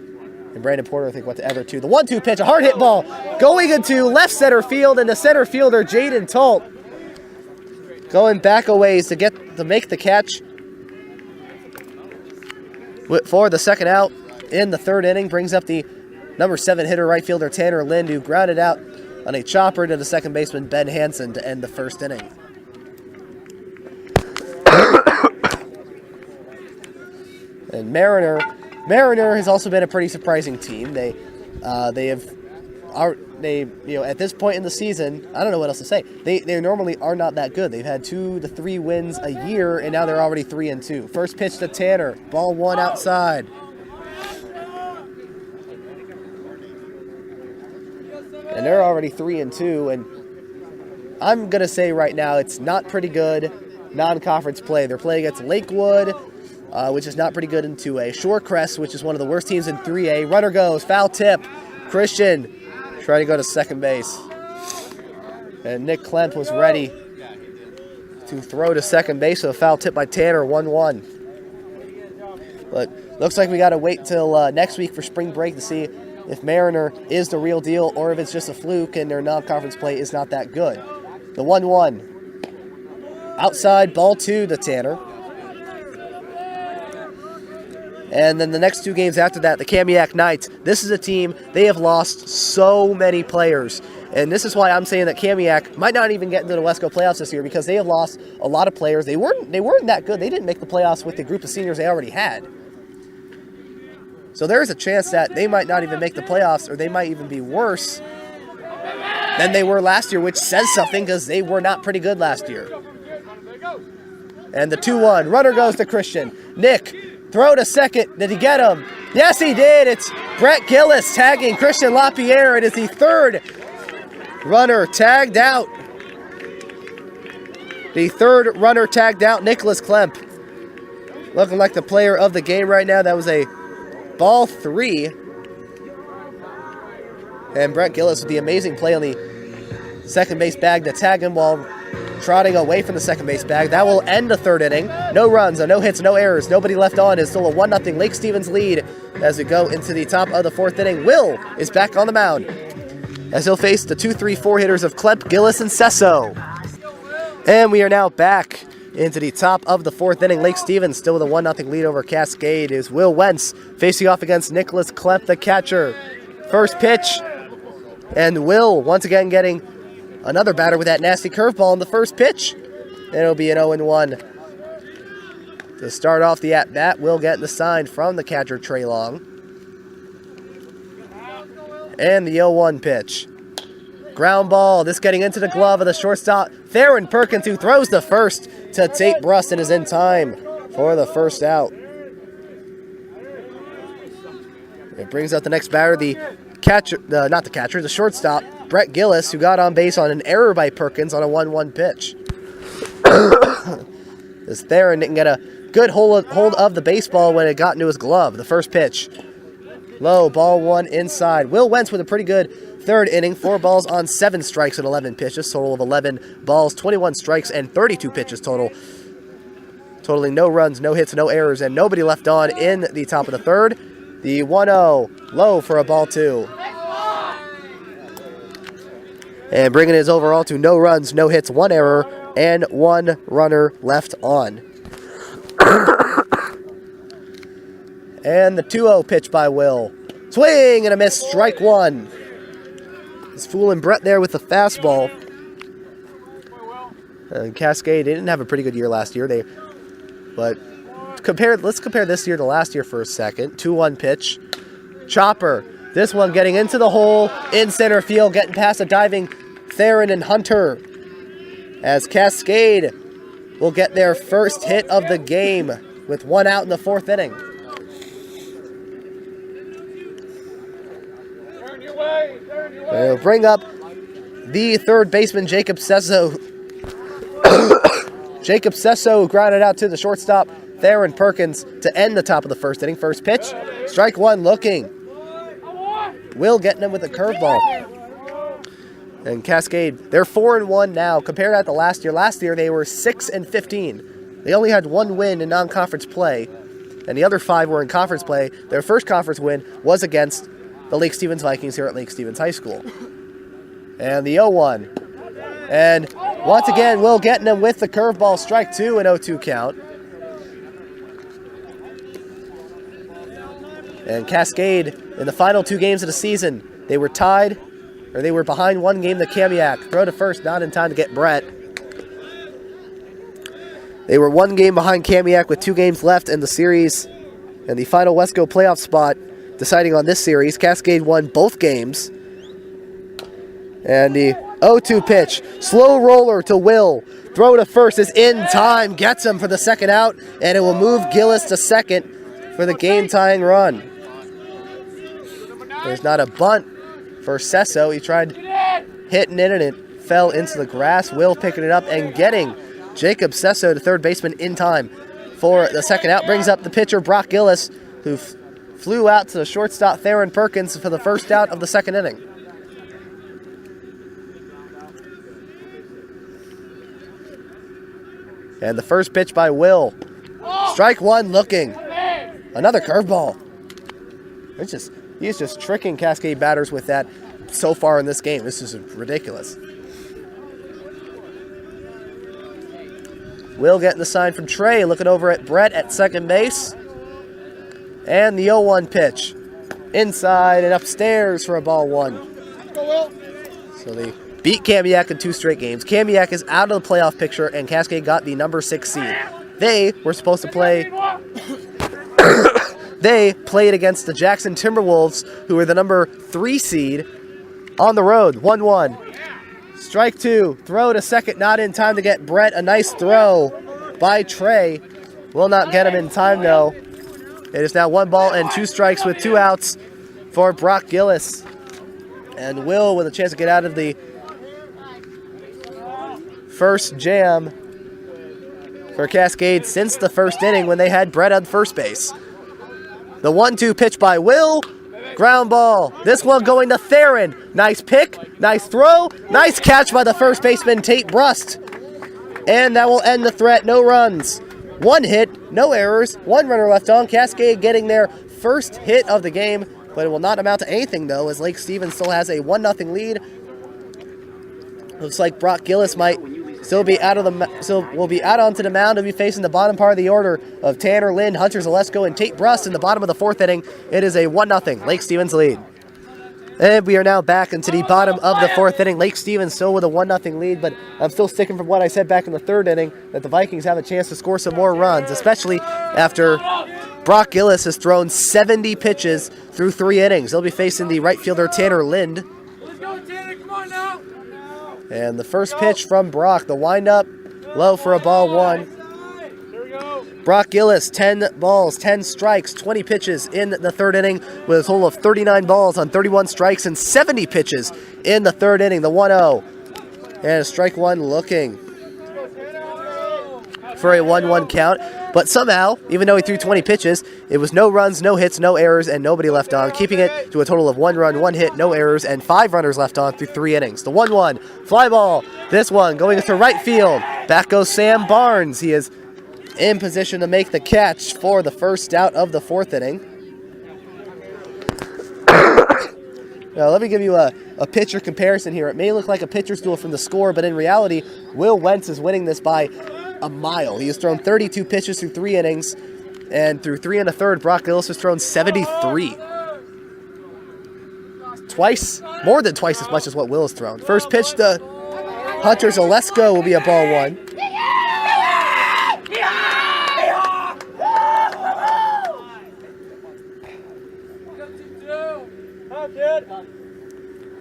And Brandon Porter, I think, went to Everett, too. The 1-2 pitch, a hard hit ball going into left center field, and the center fielder, Jaden Tolt, going back a ways to make the catch for the second out in the 3rd inning. Brings up the number 7 hitter, right fielder Tanner Lind, who grounded out on a chopper to the second baseman Ben Hansen to end the 1st inning. And Mariner has also been a pretty surprising team. They at this point in the season, I don't know what else to say. They normally are not that good. They've had 2 to 3 wins a year, and now they're already 3-2. First pitch to Tanner, ball 1 outside. And they're already 3-2, and I'm gonna say right now it's not pretty good non-conference play. They're playing against Lakewood, which is not pretty good in 2A. Shorecrest, which is one of the worst teams in 3A. Runner goes, foul tip. Christian trying to go to second base. And Nick Klemp was ready to throw to second base with a foul tip by Tanner, 1-1. But looks like we got to wait till next week for spring break to see if Mariner is the real deal or if it's just a fluke and their non-conference play is not that good. The 1-1. Outside, ball 2 to Tanner. And then the next 2 games after that, the Kamiak Knights. This is a team, they have lost so many players. And this is why I'm saying that Kamiak might not even get into the Wesco playoffs this year, because they have lost a lot of players. They weren't that good. They didn't make the playoffs with the group of seniors they already had. So there's a chance that they might not even make the playoffs, or they might even be worse than they were last year, which says something because they were not pretty good last year. And the 2-1. Runner goes to Christian. Nick, throw to second. Did he get him? Yes, he did. It's Brett Gillis tagging Christian LaPierre. It is the third runner tagged out. The third runner tagged out, Nicholas Klemp. Looking like the player of the game right now. That was a ball 3. And Brett Gillis with the amazing play on the second base bag to tag him while trotting away from the second base bag. That will end the third inning. No runs, no hits, no errors. Nobody left on. It's still a 1-0 Lake Stevens lead as we go into the top of the fourth inning. Will is back on the mound as he'll face the 2-3-4 hitters of Klemp, Gillis, and Sesso. And we are now back into the top of the fourth inning. Lake Stevens still with a 1-0 lead over Cascade. Is Will Wentz facing off against Nicholas Klemp, the catcher. First pitch, and Will once again getting another batter with that nasty curveball in the first pitch. And it'll be an 0-1. To start off the at-bat, Will getting the sign from the catcher, Trey Long. And the 0-1 pitch. Ground ball, this getting into the glove of the shortstop, Theron Perkins, who throws the first to Tate Brust and is in time for the first out. It brings out the next batter, the catcher, the shortstop, Brett Gillis, who got on base on an error by Perkins on a 1-1 pitch. As Theron didn't get a good hold of the baseball when it got into his glove. The first pitch. Low, ball 1 inside. Will Wentz with a pretty good third inning. 4 balls on 7 strikes and 11 pitches. Total of 11 balls, 21 strikes, and 32 pitches total. Totaling no runs, no hits, no errors, and nobody left on in the top of the third. The 1-0, low for a ball 2. And bringing his overall to no runs, no hits, 1 error, and 1 runner left on. And the 2-0 pitch by Will. Swing and a miss, strike 1. He's fooling Brett there with the fastball. And Cascade, they didn't have a pretty good year last year. Let's compare this year to last year for a second. 2-1 pitch. Chopper. This one getting into the hole in center field, getting past a diving Theron and Hunter. As Cascade will get their first hit of the game with 1 out in the 4th inning. They'll bring up the third baseman, Jacob Sesso. Jacob Sesso grounded out to the shortstop, Theron Perkins, to end the top of the 1st inning. First pitch, strike 1 looking. Will getting him with a curveball. And Cascade, they're 4-1 now compared to last year. Last year they were 6-15. They only had 1 win in non-conference play, and the other 5 were in conference play. Their first conference win was against the Lake Stevens Vikings here at Lake Stevens High School. And the 0-1. And once again, Will getting him with the curveball, strike 2 and 0-2 count. And Cascade, in the final 2 games of the season, they were behind 1 game to Kamiak. Throw to first, not in time to get Brett. They were 1 game behind Kamiak with 2 games left in the series. And the final Wesco playoff spot deciding on this series. Cascade won both games. And the 0-2 pitch. Slow roller to Will. Throw to first is in time. Gets him for the second out. And it will move Gillis to second for the game-tying run. There's not a bunt for Sesso. He tried hitting it and it fell into the grass. Will picking it up and getting Jacob Sesso, the third baseman, in time for the second out. Brings up the pitcher, Brock Gillis, who flew out to the shortstop, Theron Perkins, for the first out of the 2nd inning. And the first pitch by Will. Strike 1 looking. Another curveball. He's just tricking Cascade batters with that so far in this game. This is ridiculous. Will getting the sign from Trey, looking over at Brett at second base. And the 0-1 pitch. Inside and upstairs for a ball 1. So they beat Kamiak in 2 straight games. Kamiak is out of the playoff picture, and Cascade got the number 6 seed. They were supposed to play They played against the Jackson Timberwolves, who are the number 3 seed, on the road. 1-1. Strike 2. Throw to second, not in time to get Brett. A nice throw by Trey. Will not get him in time, though. It is now 1 ball and 2 strikes with 2 outs for Brock Gillis. And Will with a chance to get out of the first jam for Cascade since the first inning when they had Brett on first base. The 1-2 pitch by Will. Ground ball. This one going to Theron. Nice pick. Nice throw. Nice catch by the first baseman, Tate Brust. And that will end the threat. No runs. 1 hit. No errors. 1 runner left on. Cascade getting their first hit of the game. But it will not amount to anything, though, as Lake Stevens still has a 1-0 lead. Looks like Brock Gillis might still be out onto the mound. He'll be facing the bottom part of the order of Tanner Lind, Hunter Zalesko, and Tate Brust in the bottom of the 4th inning. It is a 1-0 Lake Stevens lead. And we are now back into the bottom of the 4th inning. Lake Stevens still with a 1-0 lead, but I'm still sticking from what I said back in the 3rd inning that the Vikings have a chance to score some more runs, especially after Brock Gillis has thrown 70 pitches through 3 innings. He'll be facing the right fielder Tanner Lind. Let's go, Tanner. Come on now. And the first pitch from Brock, the windup, low for a ball 1. Here we go. Brock Gillis, 10 balls, 10 strikes, 20 pitches in the 3rd inning with a total of 39 balls on 31 strikes and 70 pitches in the 3rd inning. The 1-0. And strike 1 looking for a 1-1 count. But somehow, even though he threw 20 pitches, it was no runs, no hits, no errors, and nobody left on, keeping it to a total of 1 run, 1 hit, no errors, and 5 runners left on through 3 innings. The 1-1, fly ball. This one going to right field. Back goes Sam Barnes. He is in position to make the catch for the first out of the 4th inning. Now, let me give you a pitcher comparison here. It may look like a pitcher's duel from the score, but in reality, Will Wentz is winning this by a mile. He has thrown 32 pitches through 3 innings, and through 3 1/3, Brock Gillis has thrown 73. More than twice as much as what Will has thrown. First pitch to Hunter Zalesko will be a ball 1.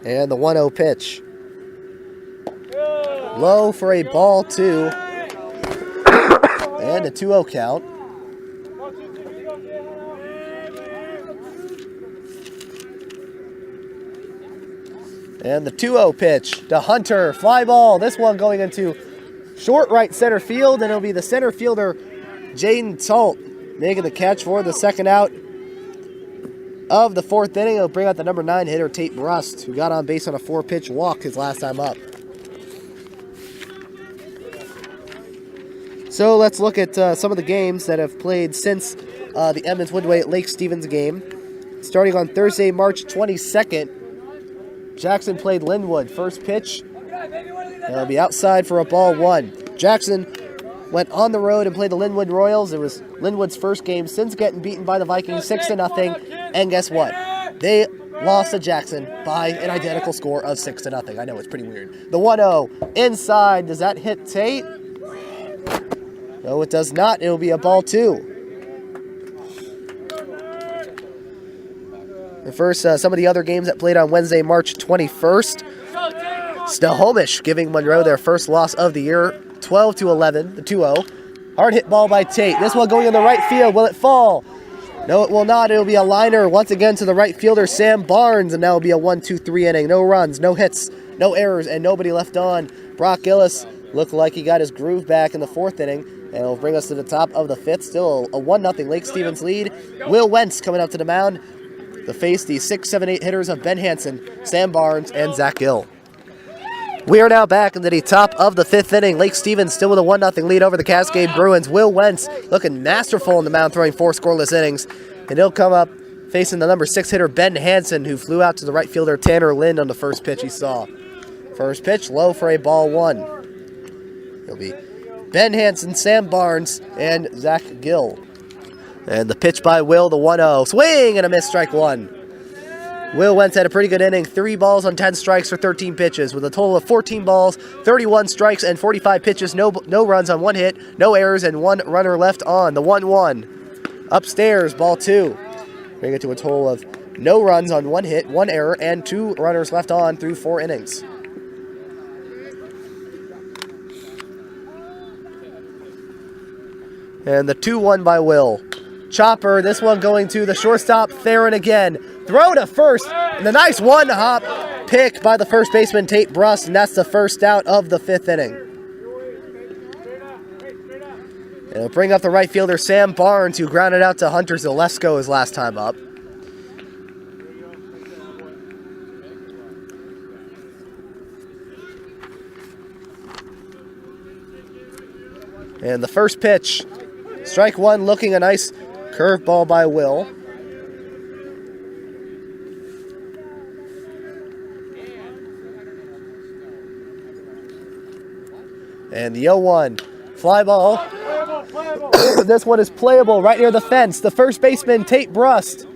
And the 1-0 pitch. Low for a ball 2. And a 2-0 count. And the 2-0 pitch to Hunter. Fly ball. This one going into short right center field. And it'll be the center fielder, Jaden Talt, making the catch for the second out of the 4th inning. It'll bring out the number 9 hitter, Tate Brust, who got on base on a 4-pitch walk his last time up. So let's look at some of the games that have played since the Emmons Woodway Lake Stevens game. Starting on Thursday, March 22nd, Jackson played Linwood. First pitch, it'll be outside for a ball 1. Jackson went on the road and played the Linwood Royals. It was Linwood's first game since getting beaten by the Vikings 6-0. And guess what? They lost to Jackson by an identical score of 6-0. I know, it's pretty weird. The 1-0 inside. Does that hit Tate? No, it does not. It will be a ball 2. And first, some of the other games that played on Wednesday, March 21st. Snohomish giving Monroe their first loss of the year, 12-11, the 2-0. Hard hit ball by Tate. This one going in the right field. Will it fall? No, it will not. It will be a liner once again to the right fielder, Sam Barnes, and that will be a 1-2-3 inning. No runs, no hits, no errors, and nobody left on. Brock Gillis looked like he got his groove back in the 4th inning, and it'll bring us to the top of the 5th. Still a 1-0 Lake Stevens lead. Will Wentz coming up to the mound to face the 6, 7, 8 hitters of Ben Hansen, Sam Barnes, and Zach Gill. We are now back into the top of the 5th inning. Lake Stevens still with a 1-0 lead over the Cascade Bruins. Will Wentz looking masterful on the mound, throwing 4 scoreless innings. And he'll come up facing the number 6 hitter, Ben Hansen, who flew out to the right fielder, Tanner Lind, on the first pitch he saw. First pitch, low for a ball 1. It'll be Ben Hansen, Sam Barnes, and Zach Gill. And the pitch by Will, the 1-0. Swing and a miss, strike 1. Will Wentz had a pretty good inning, 3 balls on 10 strikes for 13 pitches, with a total of 14 balls, 31 strikes, and 45 pitches, no runs on 1 hit, no errors, and 1 runner left on. The 1-1. Upstairs, ball 2. bring it to a total of no runs on 1 hit, 1 error, and 2 runners left on through 4 innings. And the 2-1 by Will. Chopper, this one going to the shortstop, Theron again. Throw to first, and a nice one-hop pick by the first baseman, Tate Brust, and that's the first out of the 5th inning. And it'll bring up the right fielder, Sam Barnes, who grounded out to Hunter Zalesko his last time up. And the first pitch, strike 1, looking a nice curveball by Will. And the 0-1, fly ball. This one is playable right near the fence. The first baseman, Tate Brust,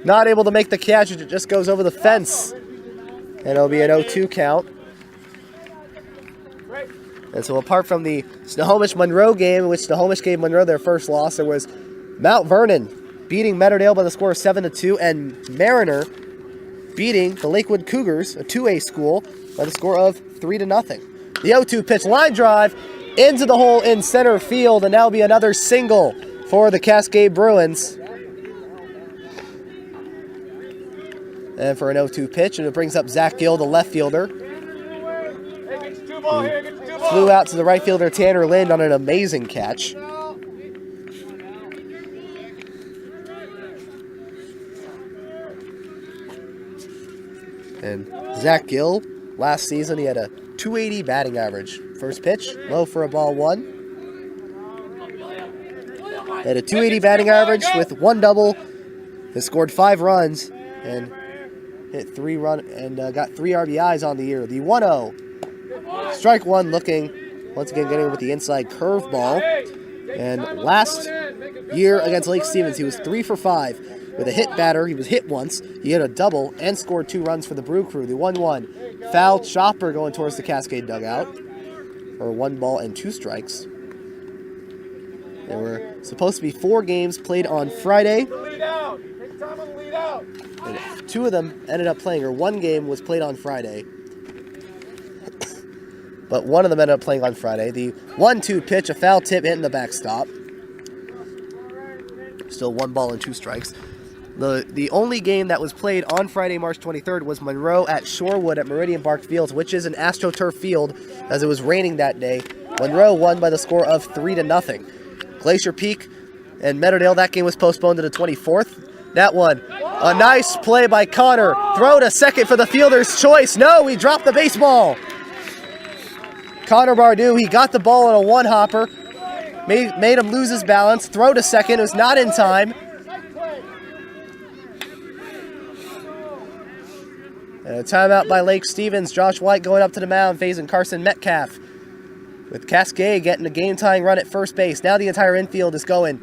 not able to make the catch. It just goes over the fence. And it'll be an 0-2 count. And so apart from the Snohomish-Monroe game, in which Snohomish gave Monroe their first loss, there was Mount Vernon beating Meadowdale by the score of 7-2, and Mariner beating the Lakewood Cougars, a 2A school, by the score of 3-0. The 0-2 pitch, line drive into the hole in center field, and that'll be another single for the Cascade Bruins. And for an 0-2 pitch, and it brings up Zach Gill, the left fielder. Flew out to the right fielder, Tanner Lind, on an amazing catch. And Zach Gill, last season, he had a .280 batting average. First pitch, low for a ball 1. He had a .280 batting average with 1 double. Has scored 5 runs and hit 3 got 3 RBIs on the year. The 1-0. Strike 1, looking, once again getting with the inside curveball. And last year against Lake Stevens, he was 3 for 5 with a hit batter. He was hit once. He hit a double and scored 2 runs for the Brew Crew. The 1-1, foul chopper going towards the Cascade dugout for 1 ball and 2 strikes. There were supposed to be 4 games played on Friday. And 2 of them ended up playing, or 1 game was played on Friday. But 1 of them ended up playing on Friday. The 1-2 pitch, a foul tip hitting the backstop. Still 1 ball and 2 strikes. The only game that was played on Friday, March 23rd, was Monroe at Shorewood at Meridian Park Fields, which is an AstroTurf field, as it was raining that day. Monroe won by the score of 3-0. Glacier Peak and Meadowdale, that game was postponed to the 24th. That one, a nice play by Connor. Throw to second for the fielder's choice. No, he dropped the baseball. Connor Bardew, he got the ball on a 1-hopper. Made him lose his balance. Throw to second, it was not in time. And a timeout by Lake Stevens. Josh White going up to the mound, facing Carson Metcalf. With Cascade getting a game-tying run at first base. Now the entire infield is going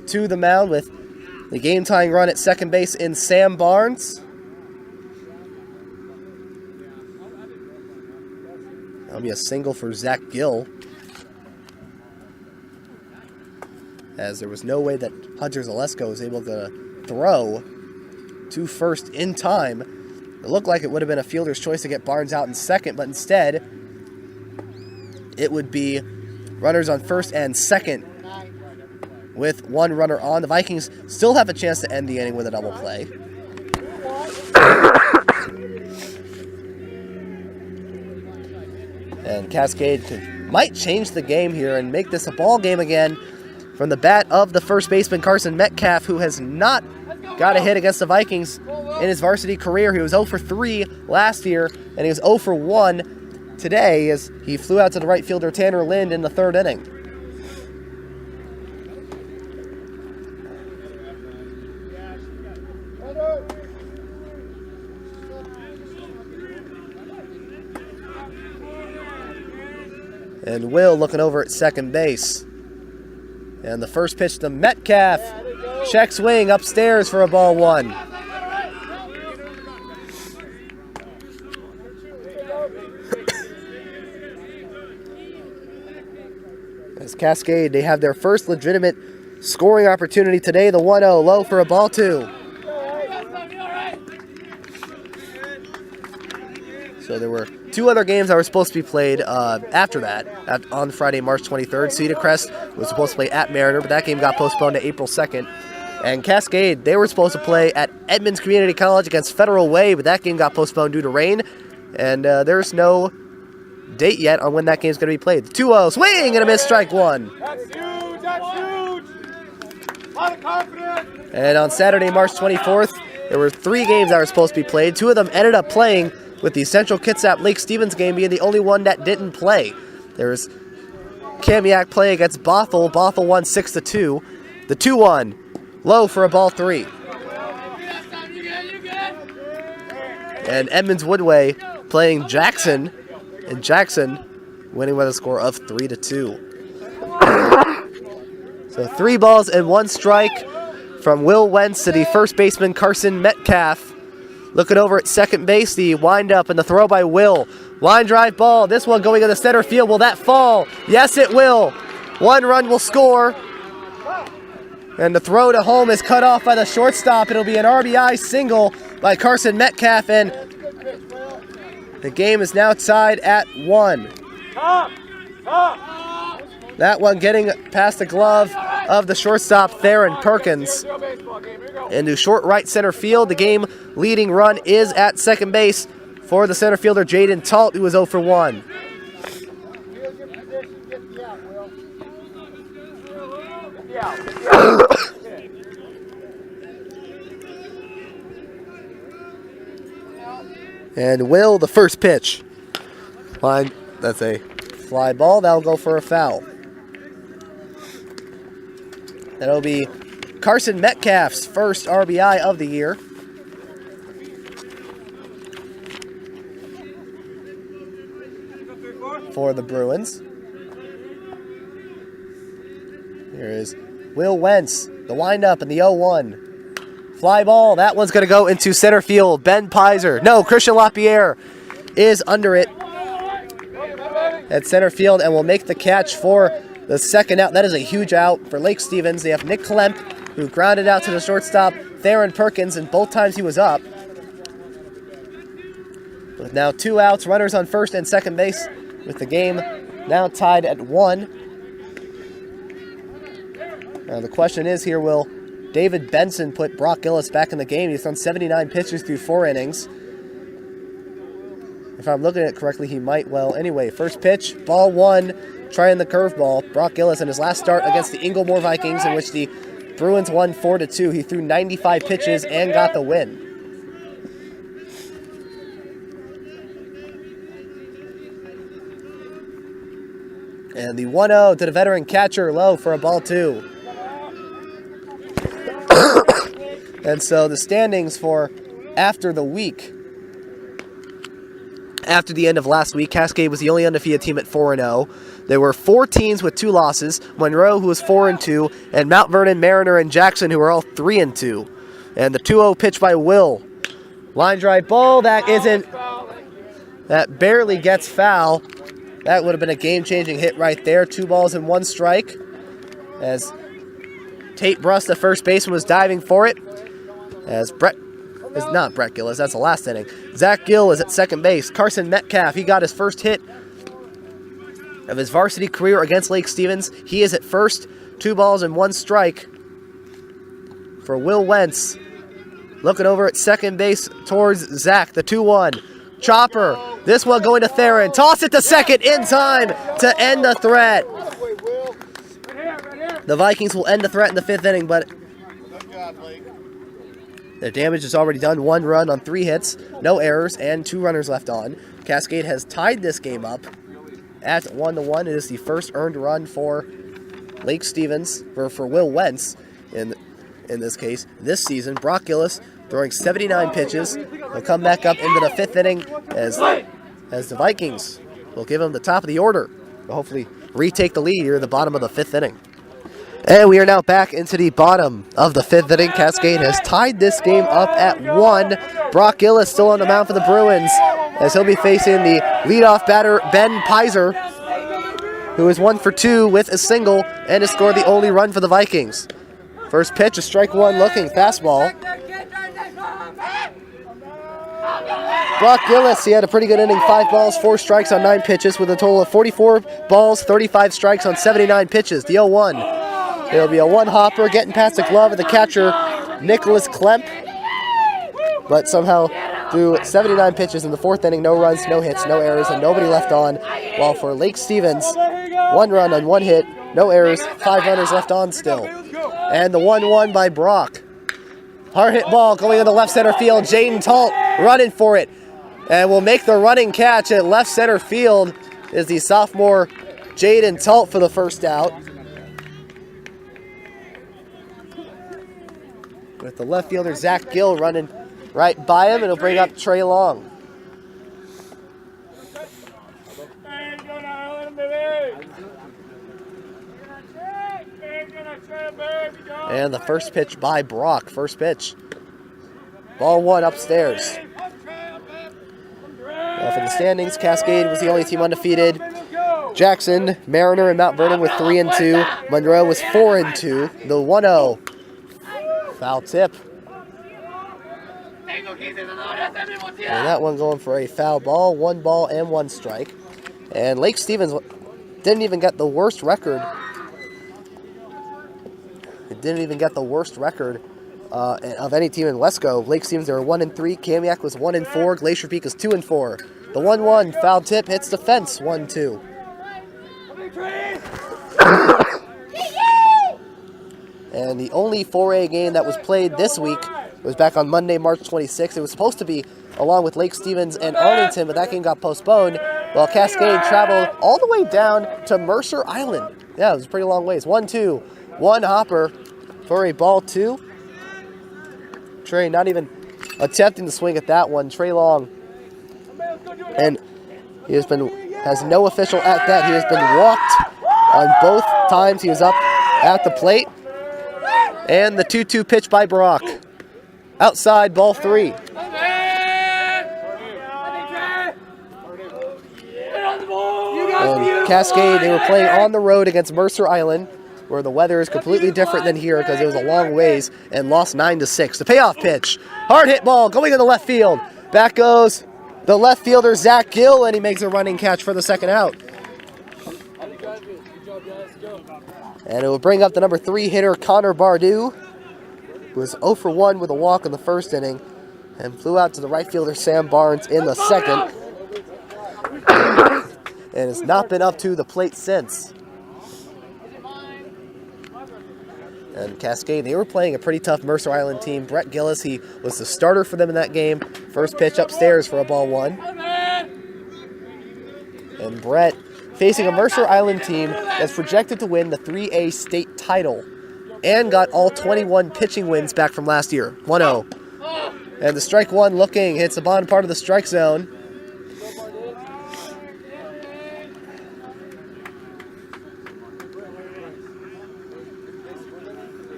to the mound with the game-tying run at second base in Sam Barnes. That'll be a single for Zach Gill, as there was no way that Hunter Zalesko was able to throw to first in time. It looked like it would have been a fielder's choice to get Barnes out in second, but instead it would be runners on first and second with 1 runner on. The Vikings still have a chance to end the inning with a double play. And Cascade might change the game here and make this a ball game again from the bat of the first baseman, Carson Metcalf, who has not got a hit against the Vikings in his varsity career. He was 0 for 3 last year, and he was 0 for 1 today as he flew out to the right fielder, Tanner Lind, in the 3rd inning. And Will looking over at second base. And the first pitch to Metcalf. Check swing upstairs for a ball 1. As Cascade, they have their first legitimate scoring opportunity today. The 1-0 low for a ball 2. So there were 2 other games that were supposed to be played after that on Friday, March 23rd. Cedar Crest was supposed to play at Mariner, but that game got postponed to April 2nd. And Cascade, they were supposed to play at Edmonds Community College against Federal Way, but that game got postponed due to rain. And there's no date yet on when that game's going to be played. 2-0 swing and a miss, strike 1. That's huge. That's huge. A lot of confidence. And on Saturday, March 24th, there were 3 games that were supposed to be played. 2 of them ended up playing, with the Central Kitsap Lake Stevens game being the only one that didn't play. There was Kamiak play against Bothell. Bothell won 6-2. The 2-1 low for a ball 3. And Edmonds Woodway playing Jackson, and Jackson winning by the score of 3-2. So 3 balls and 1 strike from Will Wentz to the first baseman Carson Metcalf. Looking over at second base, the windup and the throw by Will. Line drive ball, this one going to the center field. Will that fall? Yes, it will. 1 run will score. And the throw to home is cut off by the shortstop. It'll be an RBI single by Carson Metcalf, and the game is now tied at 1. That one getting past the glove of the shortstop, Theron Perkins. Into short right center field. The game leading run is at second base for the center fielder, Jaden Talt, who is 0 for 1. And Will, the first pitch. Line, that's a fly ball. That'll go for a foul. That'll be Carson Metcalf's first RBI of the year. For the Bruins. Here is Will Wentz, the windup and the 0-1. Fly ball, that one's going to go into center field. Ben Pizer, no, Christian LaPierre is under it at center field and will make the catch for the second out. That is a huge out for Lake Stevens. They have Nick Klemp, who grounded out to the shortstop, Theron Perkins, and both times he was up. With now 2 outs, runners on first and second base, with the game now tied at 1. Now the question is here, will David Benson put Brock Gillis back in the game? He's thrown 79 pitches through 4 innings. If I'm looking at it correctly, he might. Well, anyway, first pitch, ball 1, trying the curveball. Brock Gillis in his last start against the Inglemoor Vikings, in which the Bruins won 4-2. He threw 95 pitches and got the win. And the 1-0 to the veteran catcher, low for a ball 2. And so the standings for after the week. After the end of last week, Cascade was the only undefeated team at 4-0. There were 4 teams with 2 losses. Monroe, who was 4-2, and Mount Vernon, Mariner, and Jackson, who were all 3-2. And the 2-0 pitch by Will. Line drive ball, that barely gets foul. That would have been a game-changing hit right there. 2 balls and 1 strike. As Tate Bruss, the first baseman, was diving for it. As it's not Brett Gillis, that's the last inning. Zach Gill is at second base. Carson Metcalf, he got his first hit of his varsity career against Lake Stevens. He is at first. 2 balls and 1 strike for Will Wentz. Looking over at second base towards Zach, the 2-1. Chopper, this one going to Theron. Toss it to second in time to end the threat. The Vikings will end the threat in the 5th inning, but their damage is already done. 1 run on 3 hits, no errors, and 2 runners left on. Cascade has tied this game up at 1-1. It is the first earned run for Lake Stevens, or for Will Wentz in this case, this season. Brock Gillis throwing 79 pitches. He'll come back up into the 5th inning as the Vikings will give him the top of the order. They'll hopefully retake the lead here at the bottom of the 5th inning. And we are now back into the bottom of the 5th inning. Cascade has tied this game up at 1. Brock Gillis still on the mound for the Bruins, as he'll be facing the leadoff batter, Ben Pizer, who is 1 for 2 with a single and has scored the only run for the Vikings. First pitch, a strike one looking fastball. Brock Gillis, he had a pretty good inning. 5 balls, 4 strikes on 9 pitches with a total of 44 balls, 35 strikes on 79 pitches. The 0-1. It'll be a one-hopper getting past the glove of the catcher, Nicholas Klemp. But somehow, through 79 pitches in the 4th inning, no runs, no hits, no errors, and nobody left on. While for Lake Stevens, 1 run on 1 hit, no errors, 5 runners left on still. And the 1-1 by Brock. Hard hit ball going into left center field. Jaden Talt running for it. And will make the running catch at left center field is the sophomore Jaden Talt for the first out. With the left fielder Zach Gill running right by him, it'll bring up Trey Long. And the first pitch by Brock. First pitch. Ball 1 upstairs. For the standings, Cascade was the only team undefeated. Jackson, Mariner, and Mount Vernon with 3-2. Monroe was 4-2. The 1-0. Foul tip. And that one going for a foul ball. 1 ball and 1 strike. And Lake Stevens didn't even get the worst record. It didn't even get the worst record of any team in Wesco. Lake Stevens, they were 1-3. Kamiak was 1-4. Glacier Peak is 2-4. The 1-1 foul tip hits the fence. 1-2. And the only 4A game that was played this week was back on Monday, March 26th. It was supposed to be along with Lake Stevens and Arlington, but that game got postponed. While Cascade traveled all the way down to Mercer Island. Yeah, it was a pretty long ways. 1-2. 1 hopper for a ball 2. Trey not even attempting to swing at that one. Trey Long. And he has no official at bat. He has been walked on both times he was up at the plate. And the 2-2 pitch by Brock. Outside, ball 3. And Cascade, they were playing on the road against Mercer Island, where the weather is completely different than here because it was a long ways, and lost 9-6. The payoff pitch. Hard hit ball going into left field. Back goes the left fielder, Zach Gill, and he makes a running catch for the second out. And it will bring up the number 3 hitter, Connor Bardou, who was 0 for 1 with a walk in the first inning, and flew out to the right fielder, Sam Barnes, in the second. And has not been up to the plate since. And Cascade, they were playing a pretty tough Mercer Island team. Brett Gillis, he was the starter for them in that game. First pitch upstairs for a ball 1. And Brett facing a Mercer Island team that's projected to win the 3A state title and got all 21 pitching wins back from last year. 1-0. And the strike 1 looking, hits the bottom part of the strike zone.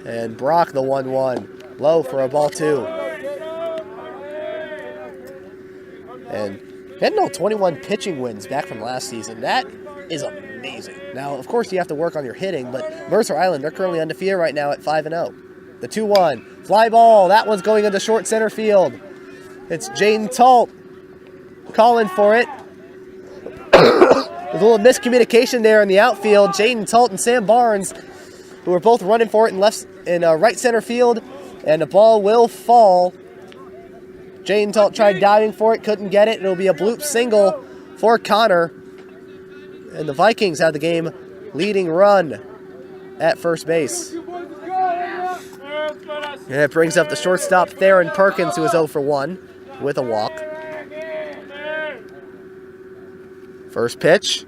And Brock, the 1-1. Low for a ball 2. And getting all 21 pitching wins back from last season. That is amazing. Now, of course, you have to work on your hitting, but Mercer Island, they're currently undefeated right now at 5-0. The 2-1. Fly ball. That one's going into short center field. It's Jaden Talt calling for it. There's a little miscommunication there in the outfield. Jaden Talt and Sam Barnes, who are both running for it in right center field, and the ball will fall. Jaden Talt tried diving for it, couldn't get it. It'll be a bloop single for Connor. And the Vikings have the game leading run at first base. And it brings up the shortstop, Theron Perkins, who is 0 for 1 with a walk. First pitch.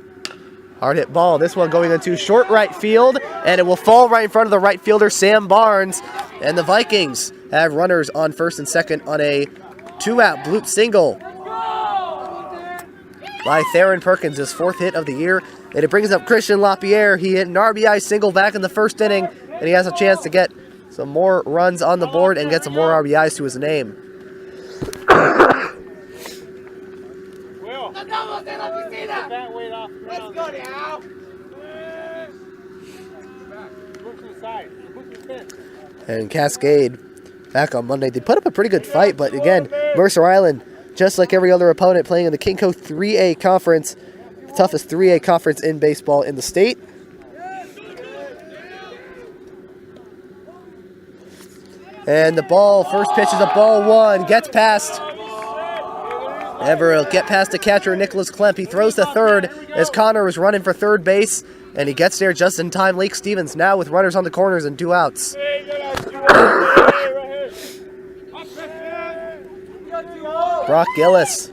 Hard hit ball. This one going into short right field, and it will fall right in front of the right fielder, Sam Barnes. And the Vikings have runners on first and second on a 2-out bloop single by Theron Perkins, his 4th hit of the year. And it brings up Christian LaPierre. He hit an RBI single back in the first inning, and he has a chance to get some more runs on the board and get some more RBIs to his name. Let's go now. And Cascade, back on Monday, they put up a pretty good fight, but again, Mercer Island, just like every other opponent, playing in the Kinko 3A conference, the toughest 3A conference in baseball in the state. And the ball, first pitch is a ball one, gets past. Never will get past the catcher, Nicholas Klemp. He throws to third as Connor was running for third base, and he gets there just in time. Lake Stevens now with runners on the corners and 2 outs. Brock Gillis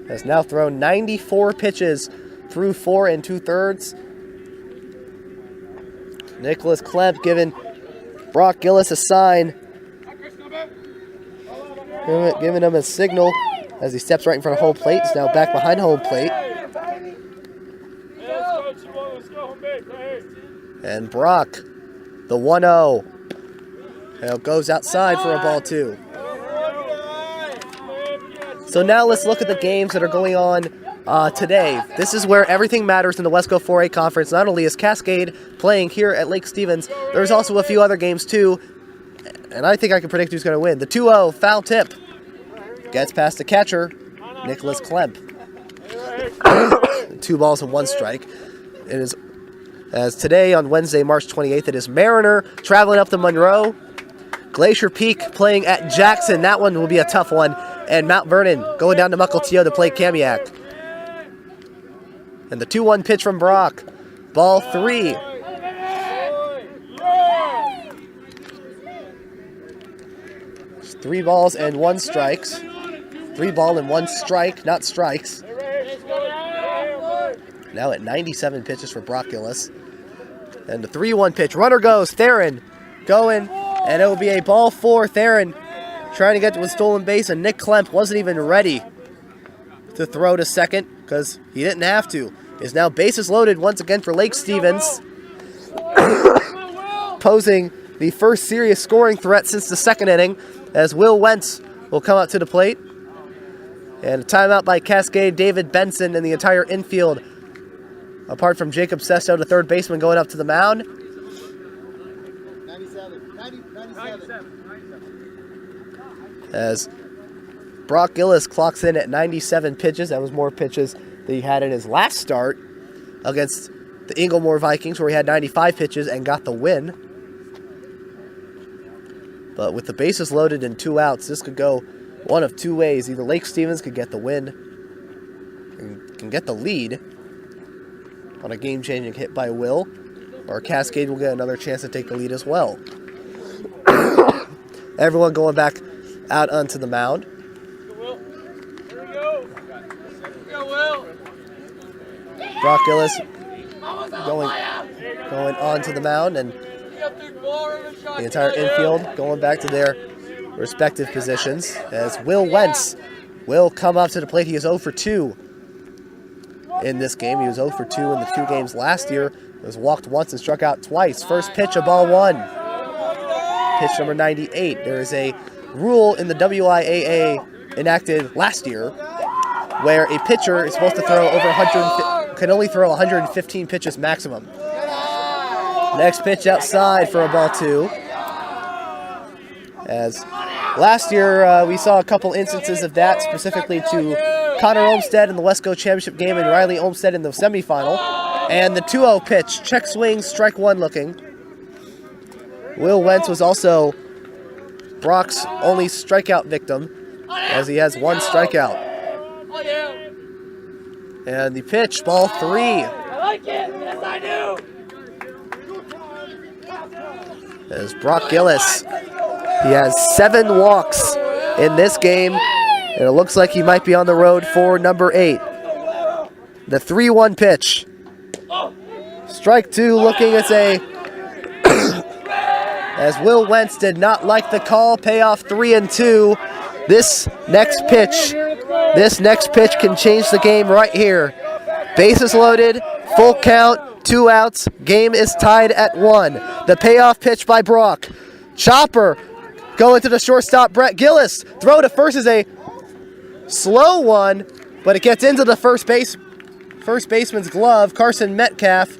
has now thrown 94 pitches through 4 2/3. Nicholas Klemp giving Brock Gillis a sign, giving him a signal as he steps right in front of home plate. He's now back behind home plate. And Brock, the 1-0. It goes outside for a ball 2. So now let's look at the games that are going on today. This is where everything matters in the Wesco 4A Conference. Not only is Cascade playing here at Lake Stevens, there's also a few other games too. And I think I can predict who's going to win. The 2-0 foul tip gets past the catcher, Nicholas Klemp. 2 balls and 1 strike. It is, as today on Wednesday, March 28th, it is Mariner traveling up to Monroe. Glacier Peak playing at Jackson. That one will be a tough one. And Mount Vernon going down to Mukilteo to play Kamiak. And the 2-1 pitch from Brock. Ball 3. It's 3 balls and 1 strikes. 3 ball and 1 strike, not strikes. Now at 97 pitches for Brock Gillis. And the 3-1 pitch. Runner goes. Theron going. And it will be a ball 4. Theron trying to get to a stolen base. And Nick Klemp wasn't even ready to throw to second because he didn't have to. Is now bases loaded once again for Lake Stevens. Posing the first serious scoring threat since the second inning as Will Wentz will come out to the plate. And a timeout by Cascade, David Benson, and the entire infield. Apart from Jacob Sesto, the third baseman, going up to the mound. 97. As Brock Gillis clocks in at 97 pitches. That was more pitches that he had in his last start against the Inglemore Vikings, where he had 95 pitches and got the win. But with the bases loaded and 2 outs, this could go one of 2 ways. Either Lake Stevens could get the win and can get the lead on a game-changing hit by Will, or Cascade will get another chance to take the lead as well. Everyone going back out onto the mound. Brock Gillis going on to the mound, and the entire infield going back to their respective positions as Will Wentz will come up to the plate. He is 0 for 2 in this game. He was 0 for 2 in the 2 games last year. He was walked once and struck out twice. First pitch, a ball 1. Pitch number 98. There is a rule in the WIAA enacted last year where a pitcher is supposed to throw over 100, can only throw 115 pitches maximum. Next pitch outside for a ball 2. As last year we saw a couple instances of that, specifically to Connor Olmstead in the Wesco Championship game and Riley Olmstead in the semifinal. And the 2-0 pitch, check swing, strike 1 looking. Will Wentz was also Brock's only strikeout victim, as he has 1 strikeout. And the pitch, ball 3. I like it. Yes, I do. As Brock Gillis, he has 7 walks in this game, and it looks like he might be on the road for number 8. The 3-1 pitch. Strike 2 looking as a... as Will Wentz did not like the call, payoff 3-2. This next pitch can change the game right here. Bases loaded, full count, 2 outs, game is tied at 1. The payoff pitch by Brock. Chopper going to the shortstop, Brett Gillis. Throw to first is a slow one, but it gets into the first baseman's glove, Carson Metcalf.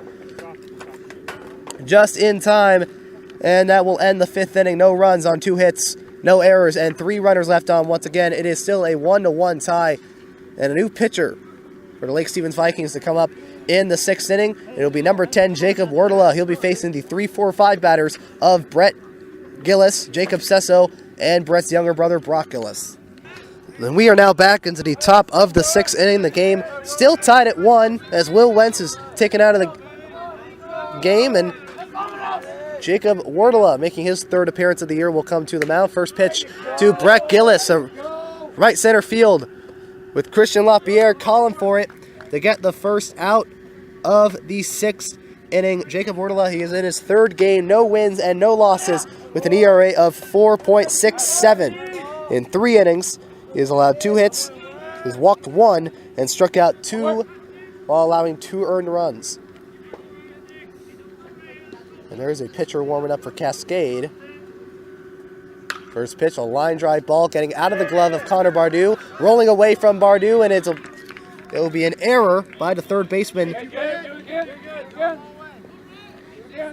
just in time, and that will end the 5th inning. No runs on 2 hits, no errors, and 3 runners left on. Once again, it is still a 1-1 tie, and a new pitcher for the Lake Stevens Vikings to come up in the 6th inning. It'll be number 10, Jacob Wardela. He'll be facing the 3-4-5 batters of Brett Gillis, Jacob Sesso, and Brett's younger brother, Brock Gillis. And we are now back into the top of the 6th inning. The game still tied at 1 as Will Wentz is taken out of the game, and Jacob Wardela, making his 3rd appearance of the year, will come to the mound. First pitch to Brett Gillis, a right center field with Christian LaPierre calling for it to get the first out of the 6th inning. Jacob Wardela, he is in his 3rd game, no wins and no losses, with an ERA of 4.67. In 3 innings, he has allowed 2 hits, he's walked 1, and struck out 2 while allowing 2 earned runs. And there's a pitcher warming up for Cascade. First pitch, a line drive ball getting out of the glove of Connor Bardou, rolling away from Bardou, and it will be an error by the 3rd baseman.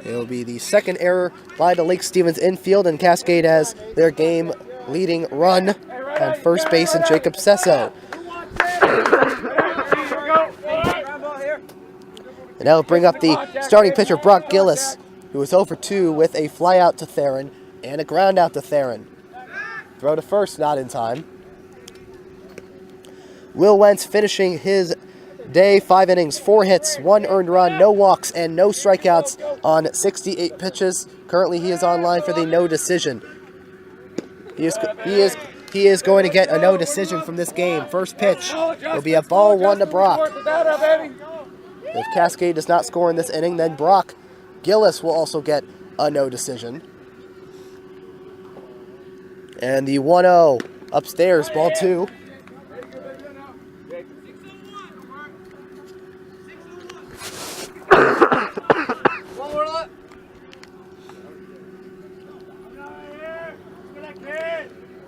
It will be the 2nd error by the Lake Stevens infield, and Cascade has their game-leading run on first base and Jacob Sesso. And that will bring up the starting pitcher, Brock Gillis, who was 0 for 2 with a fly out to Theron and a ground out to Theron. Throw to first, not in time. Will Wentz finishing his day, 5 innings, 4 hits, 1 earned run, no walks, and no strikeouts on 68 pitches. Currently, he is online for the no decision. He is going to get a no decision from this game. First pitch will be a ball 1 to Brock. If Cascade does not score in this inning, then Brock Gillis will also get a no decision. And the 1-0 upstairs, ball 2.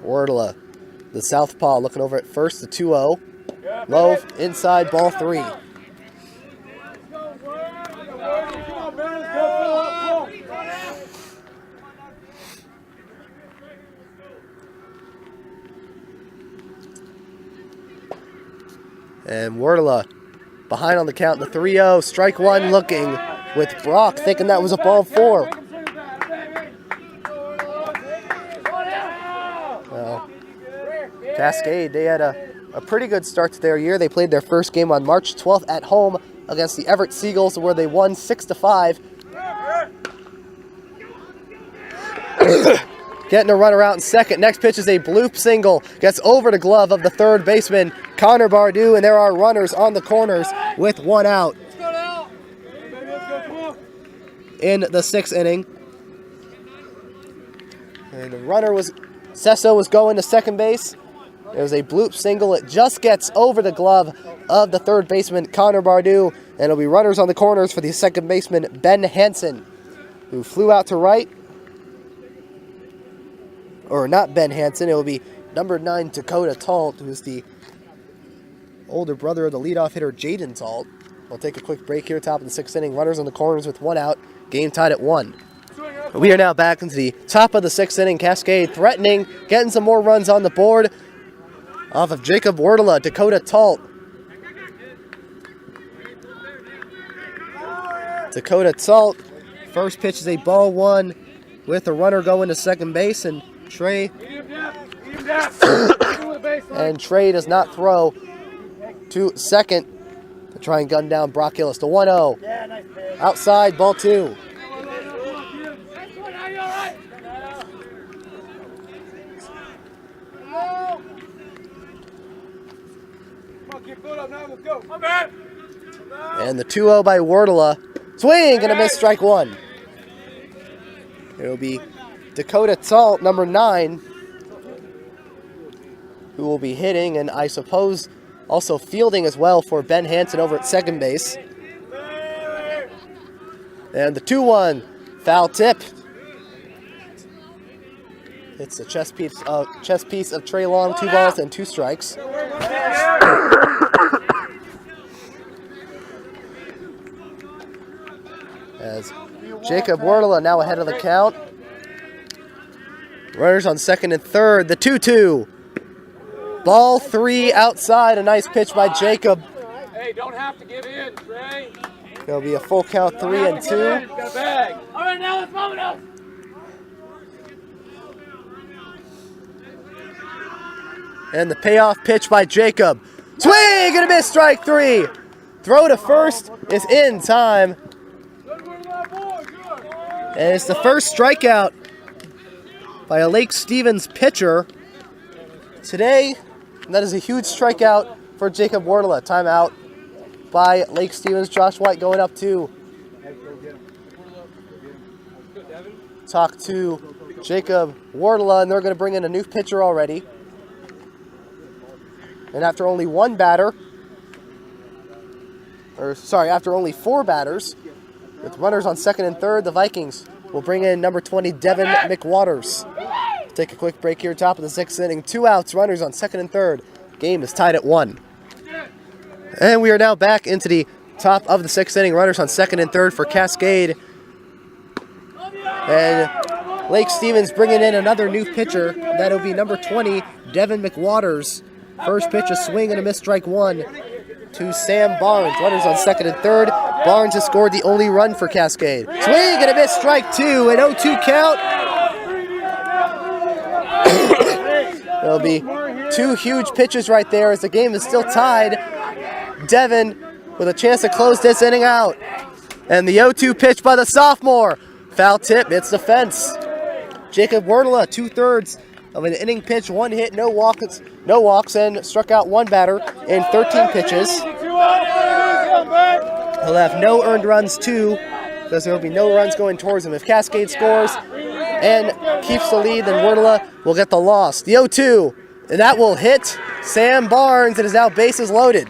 Wardela, the southpaw, looking over at first, the 2-0. Low, inside, ball 3. And Wardela behind on the count, the 3-0, strike 1 looking, with Brock thinking that was a ball 4. Well, Cascade, they had a pretty good start to their year. They played their first game on March 12th at home against the Everett Seagulls, where they won 6-5. Getting a runner out in second. Next pitch is a bloop single. Gets over the glove of the 3rd baseman, Connor Bardou, and there are runners on the corners with 1 out. In the 6th inning. And the runner was, Sesso was going to second base. There was a bloop single. It just gets over the glove of the 3rd baseman, Connor Bardou, and it'll be runners on the corners for the 2nd baseman, Ben Hansen, who flew out to right. Or not Ben Hansen, it will be number 9, Dakota Talt, who is the older brother of the leadoff hitter, Jaden Talt. We'll take a quick break here, top of the 6th inning. Runners on the corners with 1 out. Game tied at 1. We are now back into the top of the 6th inning. Cascade threatening, getting some more runs on the board off of Jacob Wardela, Dakota Talt. Dakota Talt, first pitch is a ball 1 with a runner going to second base, and Trey does not throw to second to try and gun down Brock Gillis. The 1-0. Outside, ball 2. And the 2-0 by Wardela. Swing and a miss, strike 1. It will be Dakota Talt, number 9, who will be hitting, and I suppose also fielding as well for Ben Hansen over at second base. And the 2-1, foul tip. It's a chest piece of Trey Long, 2 balls and 2 strikes. As Jacob Wardla now ahead of the count. Runners on second and third. The 2-2. Ball 3 outside. A nice pitch by Jacob. Hey, don't have to give in, Trey. It'll be a full count 3-2. Got a bag. All right, now let's move it up. And the payoff pitch by Jacob. Swing and a miss, strike 3. Throw to first is in time. And it's the first strikeout by a Lake Stevens pitcher today. And that is a huge strikeout for Jacob Wardla. Timeout by Lake Stevens. Josh White going up to talk to Jacob Wardla, and they're going to bring in a new pitcher already. And after only after only 4 batters, with runners on second and third, the Vikings will bring in number 20, Devin McWaters. Take a quick break here, top of the 6th inning. 2 outs, runners on second and third. Game is tied at 1. And we are now back into the top of the 6th inning. Runners on second and third for Cascade. And Lake Stevens bringing in another new pitcher. That'll be number 20, Devin McWaters. First pitch, a swing and a miss, strike 1 to Sam Barnes. Runners on second and third. Barnes has scored the only run for Cascade. Swing and a miss, strike 2, an 0-2 count. There'll be 2 huge pitches right there as the game is still tied. Devin with a chance to close this inning out. And the 0-2 pitch by the sophomore. Foul tip, hits the fence. Jacob Wardla, 2/3 of an inning pitch, 1 hit, no walks, and struck out 1 batter in 13 pitches. He'll have no earned runs too, because there will be no runs going towards him. If Cascade scores and keeps the lead, then Wardla will get the loss. The 0-2, and that will hit Sam Barnes. It is now bases loaded.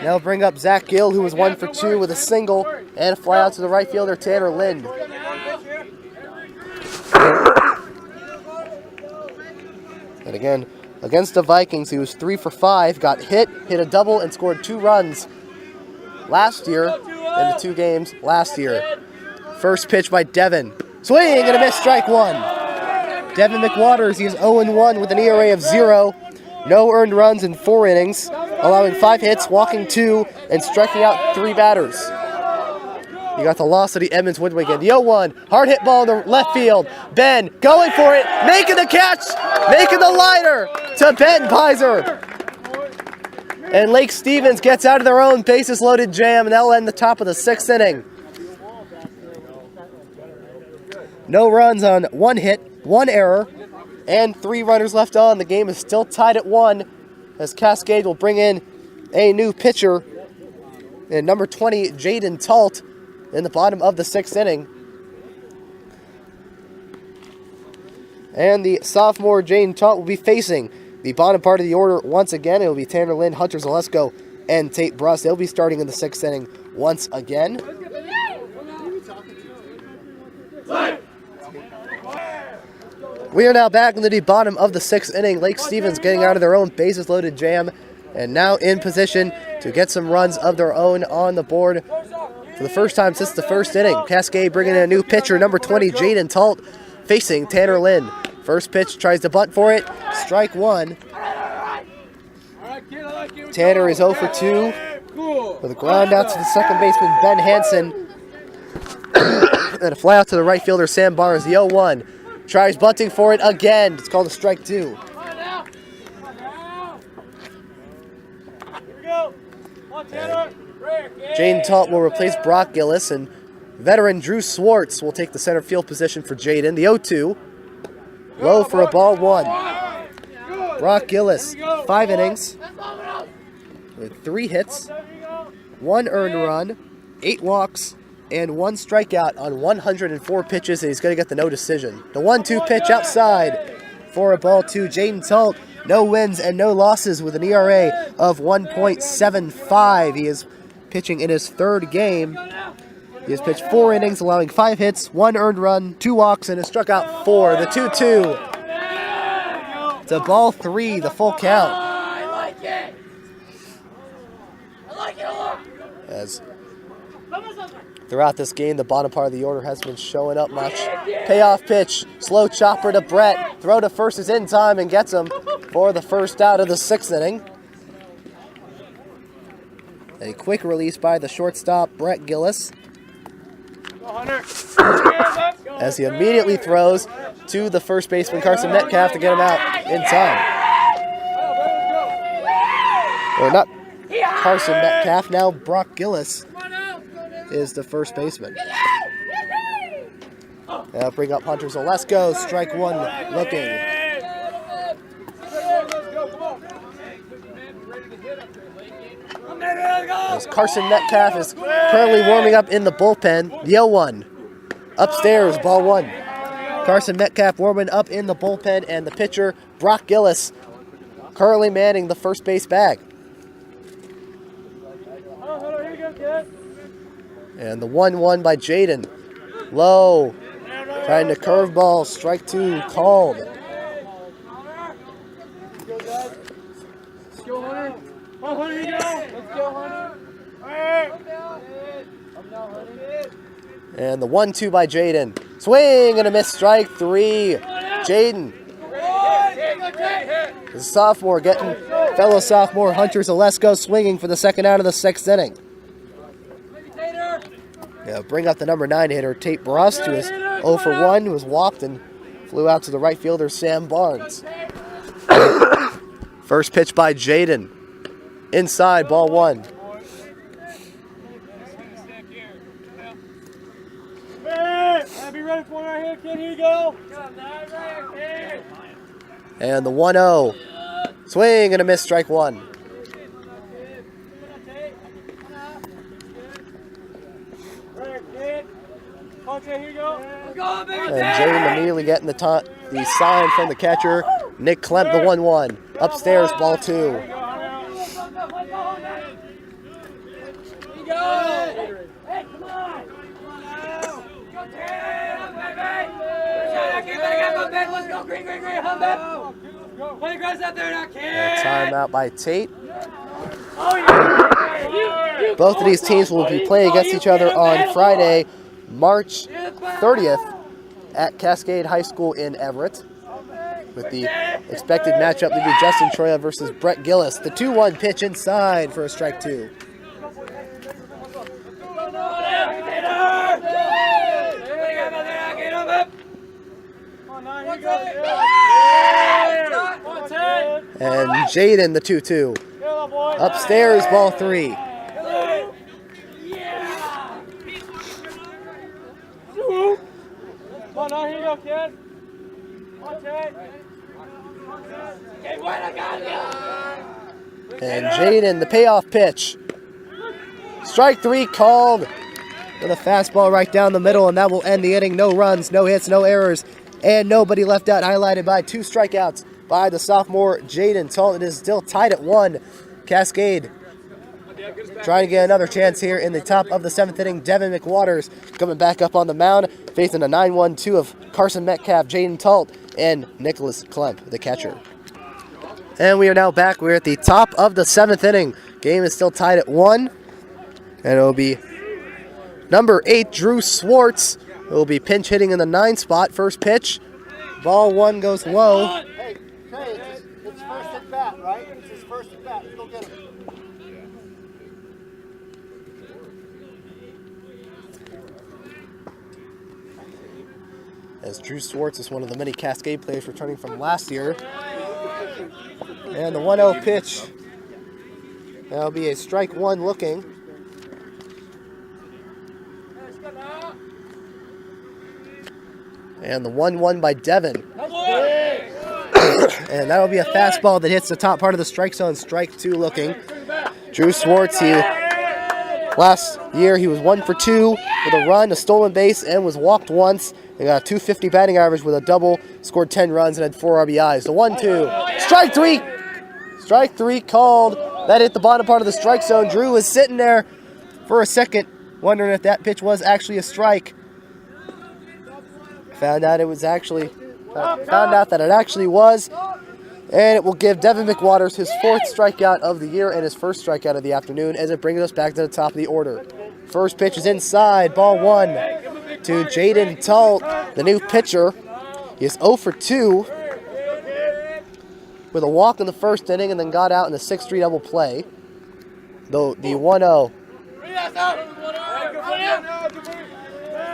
Now bring up Zach Gill, who was 1 for 2 with a single and a fly out to the right fielder, Tanner Lind. And again, against the Vikings, he was 3 for 5, got hit a double, and scored 2 runs last year in the 2 games last year. First pitch by Devin. Swing and a miss, strike 1. Devin McWaters, he is 0-1 with an ERA of 0. No earned runs in 4 innings, allowing 5 hits, walking 2, and striking out 3 batters. You got the loss of the Edmonds Woodwigan. The 0-1, hard hit ball in the left field. Ben going for it, making the catch, making the liner to Ben Pizer. And Lake Stevens gets out of their own bases loaded jam, and that'll end the top of the 6th inning. No runs on 1 hit, 1 error, and 3 runners left on. The game is still tied at 1 as Cascade will bring in a new pitcher, and number 20, Jaden Talt, in the bottom of the 6th inning. And the sophomore Jaden Talt will be facing the bottom part of the order once again. It will be Tanner Lind, Hunter Zalesko, and Tate Bruss. They'll be starting in the 6th inning once again. We are now back into the bottom of the 6th inning. Lake Stevens getting out of their own bases loaded jam and now in position to get some runs of their own on the board for the first time since the 1st inning. Cascade bringing in a new pitcher, number 20, Jaden Talt, facing Tanner Lind. First pitch, tries to bunt for it. Strike 1. Tanner is 0 for 2 with a ground out to the second baseman, Ben Hansen. And a fly out to the right fielder, Sam Barnes. The 0-1. Tries bunting for it again. It's called a strike 2. Jaden Talt will replace Brock Gillis, and veteran Drew Swartz will take the center field position for Jaden. The 0-2. Low for a ball 1. Brock Gillis, 5 innings with 3 hits, 1 earned run, 8 walks, and 1 strikeout on 104 pitches, and he's going to get the no decision. The 1-2 pitch outside for a ball 2. Jaden Talt, no wins and no losses with an ERA of 1.75. He is pitching in his 3rd game. He has pitched 4 innings, allowing 5 hits, 1 earned run, 2 walks, and has struck out 4. The 2-2. It's a ball 3, the full count. as throughout this game, the bottom part of the order has been showing up much. Payoff pitch, slow chopper to Brett. Throw to first is in time and gets him for the first out of the 6th inning. A quick release by the shortstop, Brett Gillis, as he immediately throws to the first baseman, Carson Metcalf, to get him out in time. Or not Carson Metcalf, now Brock Gillis is the first baseman. Now bring up Hunter Zalesko, strike one looking. As Carson Metcalf is currently warming up in the bullpen. The 0-1. Upstairs, ball 1. Carson Metcalf warming up in the bullpen, and the pitcher, Brock Gillis, currently manning the first base bag. And the 1-1 by Jaden. Low. Trying to curveball. Strike 2 called. And the 1-2 by Jaden. Swing and a miss. Strike 3. Jaden. The sophomore getting fellow sophomore Hunter Zalesko swinging for the second out of the 6th inning. Yeah, bring up the number 9 hitter, Tate Brust, who is 0 for 1, who was walked and flew out to the right fielder, Sam Barnes. First pitch by Jaden. Inside, ball 1. Be ready for right here, kid. Here you go. And the 1-0. Swing and a miss, strike 1. And Jaden immediately getting the sign from the catcher, Nick Klemp, the 1-1. Upstairs, ball 2. Timeout by Tate. Both of these teams will be playing against each other on Friday, March 30th at Cascade High School in Everett, with the expected matchup to be Justin Troya versus Brett Gillis. The 2-1 pitch inside for a strike 2. And Jaden, the 2-2. Upstairs, ball 3. And Jaden, the payoff pitch. Strike 3 called with a fastball right down the middle, and that will end the inning. No runs, no hits, no errors, and nobody left out, highlighted by 2 strikeouts by the sophomore Jaden Talt. It is still tied at 1. Cascade trying to get another chance here in the top of the 7th inning. Devin McWaters coming back up on the mound, facing a 9-1-2 of Carson Metcalf, Jaden Talt, and Nicholas Klemp, the catcher. And we are now back. We're at the top of the 7th inning. Game is still tied at 1. And it will be number 8, Drew Swartz. It will be pinch hitting in the 9 spot. First pitch. Ball 1 goes low. Hey, Trey, it's first at bat, right? It's his first at bat. Go get him. As Drew Swartz is one of the many Cascade players returning from last year. And the 1-0 pitch. That'll be a strike 1 looking. And the 1-1 by Devin. And that'll be a fastball that hits the top part of the strike zone. Strike 2 looking. Drew Swartz, last year he was 1 for 2 with a run, a stolen base, and was walked once. He got a .250 batting average with a double, scored 10 runs, and had 4 RBIs. The 1-2. Strike 3. Strike 3 called. That hit the bottom part of the strike zone. Drew was sitting there for a second, wondering if that pitch was actually a strike. Found out that it actually was, And it will give Devin McWaters his 4th strikeout of the year and his 1st strikeout of the afternoon as it brings us back to the top of the order. First pitch is inside, ball 1 to Jaden Talt, the new pitcher. He is 0 for 2 with a walk in the first inning and then got out in the 6-3 double play. The 1-0.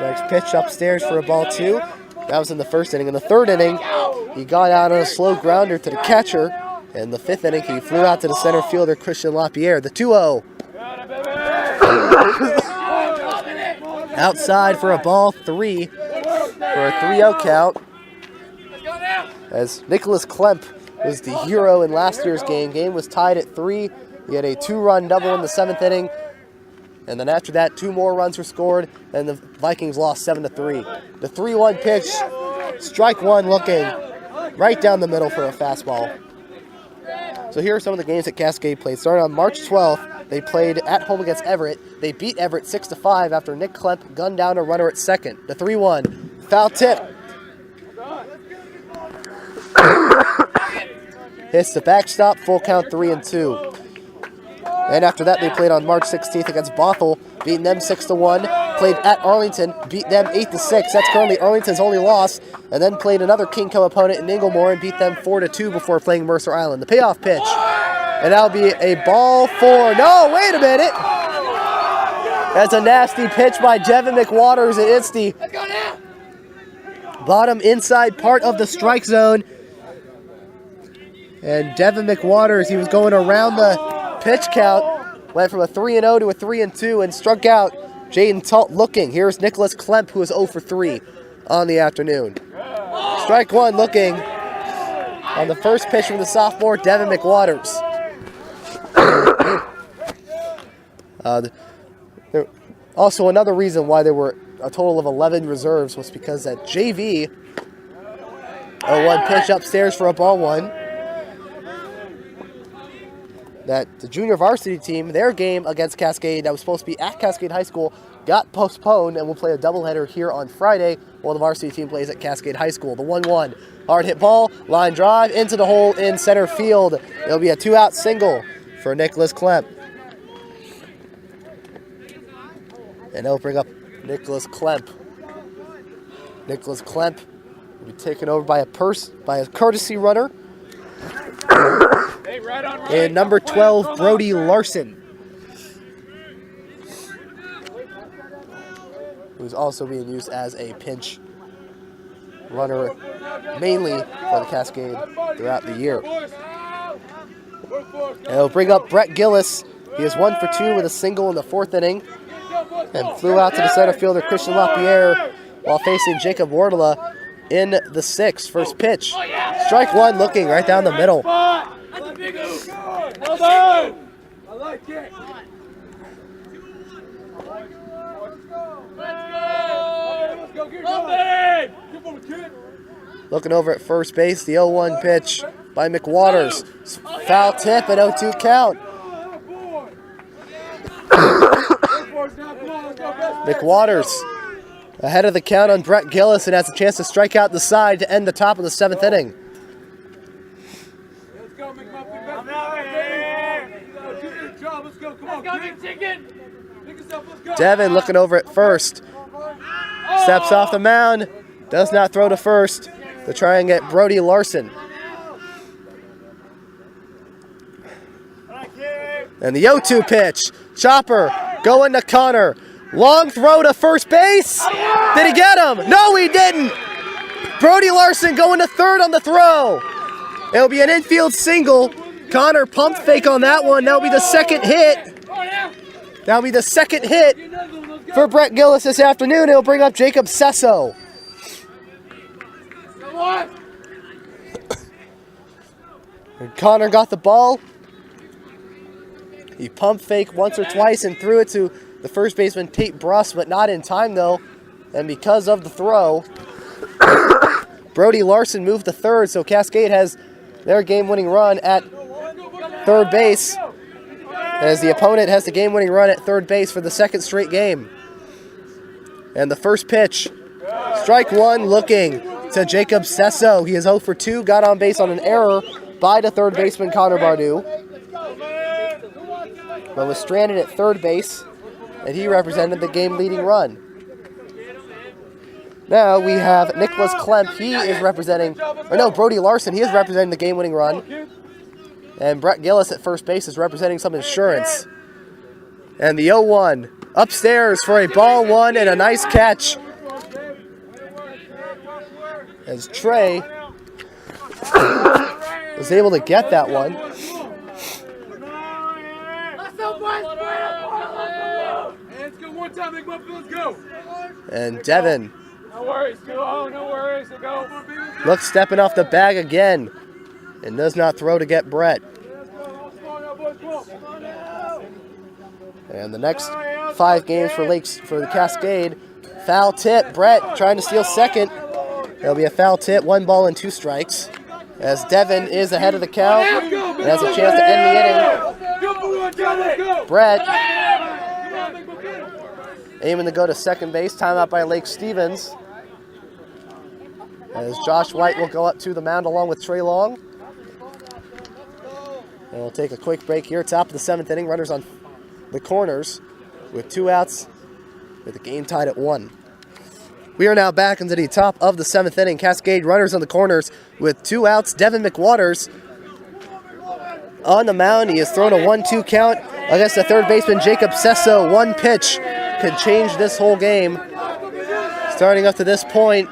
Next pitch upstairs for a ball 2. That was in the first inning. In the third inning, he got out on a slow grounder to the catcher. In the 5th inning, he flew out to the center fielder, Christian LaPierre. The 2-0. Outside for a ball 3 for a 3-0 count. As Nicholas Klemp was the hero in last year's game. Game was tied at 3. He had a 2-run double in the 7th inning. And then after that, 2 more runs were scored, and the Vikings lost 7-3. The 3-1 pitch, strike 1 looking right down the middle for a fastball. So here are some of the games that Cascade played. Starting on March 12th, they played at home against Everett. They beat Everett 6-5 after Nick Klemp gunned down a runner at second. The 3-1, foul tip. Hits the backstop, full count 3-2. And after that, they played on March 16th against Bothell, beating them 6-1. Played at Arlington, beat them 8-6. That's currently Arlington's only loss. And then played another King Co opponent in Inglemore and beat them 4-2 before playing Mercer Island. The payoff pitch, and that'll be a ball 4. No, wait a minute. That's a nasty pitch by Devin McWaters, and it's the bottom inside part of the strike zone. And Devin McWaters, he was going around the pitch count, went from a 3-0 to a 3-2 and struck out Jaden Talt looking. Here's Nicholas Klemp, who is 0 for 3 on the afternoon. Strike 1 looking on the first pitch from the sophomore, Devin McWaters. Also, another reason why there were a total of 11 reserves was because that JV, a 1 pitch upstairs for a ball 1. That the junior varsity team, their game against Cascade that was supposed to be at Cascade High School got postponed and will play a doubleheader here on Friday while the varsity team plays at Cascade High School. The 1-1, hard hit ball, line drive into the hole in center field. It'll be a 2-out single for Nicholas Klemp. And they'll bring up Nicholas Klemp. Nicholas Klemp will be taken over by a courtesy runner. And number 12, Brody Larson, who's also being used as a pinch runner, mainly for the Cascade throughout the year. And it'll bring up Brett Gillis. He is 1 for 2 with a single in the 4th inning, and flew out to the center fielder, Christian LaPierre, while facing Jacob Wardla in the 6th. First pitch, strike 1 looking right down the middle. Well done! I like it. Let's go. Looking over at first base, the 0-1 pitch by McWaters. Foul tip and 0-2 count. McWaters ahead of the count on Brett Gillis and has a chance to strike out the side to end the top of the 7th inning. Devin looking over at first. Steps off the mound. Does not throw to first to try and get Brody Larson. And the 0-2 pitch. Chopper going to Connor. Long throw to first base. Did he get him? No, he didn't. Brody Larson going to third on the throw. It'll be an infield single. Connor pumped fake on that one. That'll be the second hit. That'll be the second hit for Brett Gillis this afternoon. It'll bring up Jacob Sesso. And Connor got the ball. He pumped fake once or twice and threw it to the first baseman, Tate Bruss, but not in time, though. And because of the throw, Brody Larson moved to third, so Cascade has their game-winning run at third base, as the opponent has the game-winning run at third base for the second straight game. And the first pitch, strike 1 looking to Jacob Sesso. He is 0 for 2, got on base on an error by the third baseman Connor Bardew, but was stranded at third base, and he represented the game-leading run. Now we have Nicholas Klemp. He is representing, or no, Brody Larson. He is representing the game-winning run. And Brett Gillis at first base is representing some insurance. And the 0-1 upstairs for a ball one and a nice catch. As Trey was able to get that one. And Devin looks stepping off the bag again and does not throw to get Brett. And the next 5 games for the Cascade, foul tip. Brett trying to steal second. There'll be a foul tip, 1 ball and 2 strikes. As Devin is ahead of the count and has a chance to end the inning. Brett aiming to go to second base. Timeout by Lake Stevens. As Josh White will go up to the mound along with Trey Long. And we'll take a quick break here. Top of the 7th inning. Runners on the corners with 2 outs with the game tied at 1. We are now back into the top of the 7th inning. Cascade runners on the corners with 2 outs. Devin McWaters on the mound. He has thrown a 1-2 count against the third baseman Jacob Sesso. 1 pitch could change this whole game. Starting up to this point.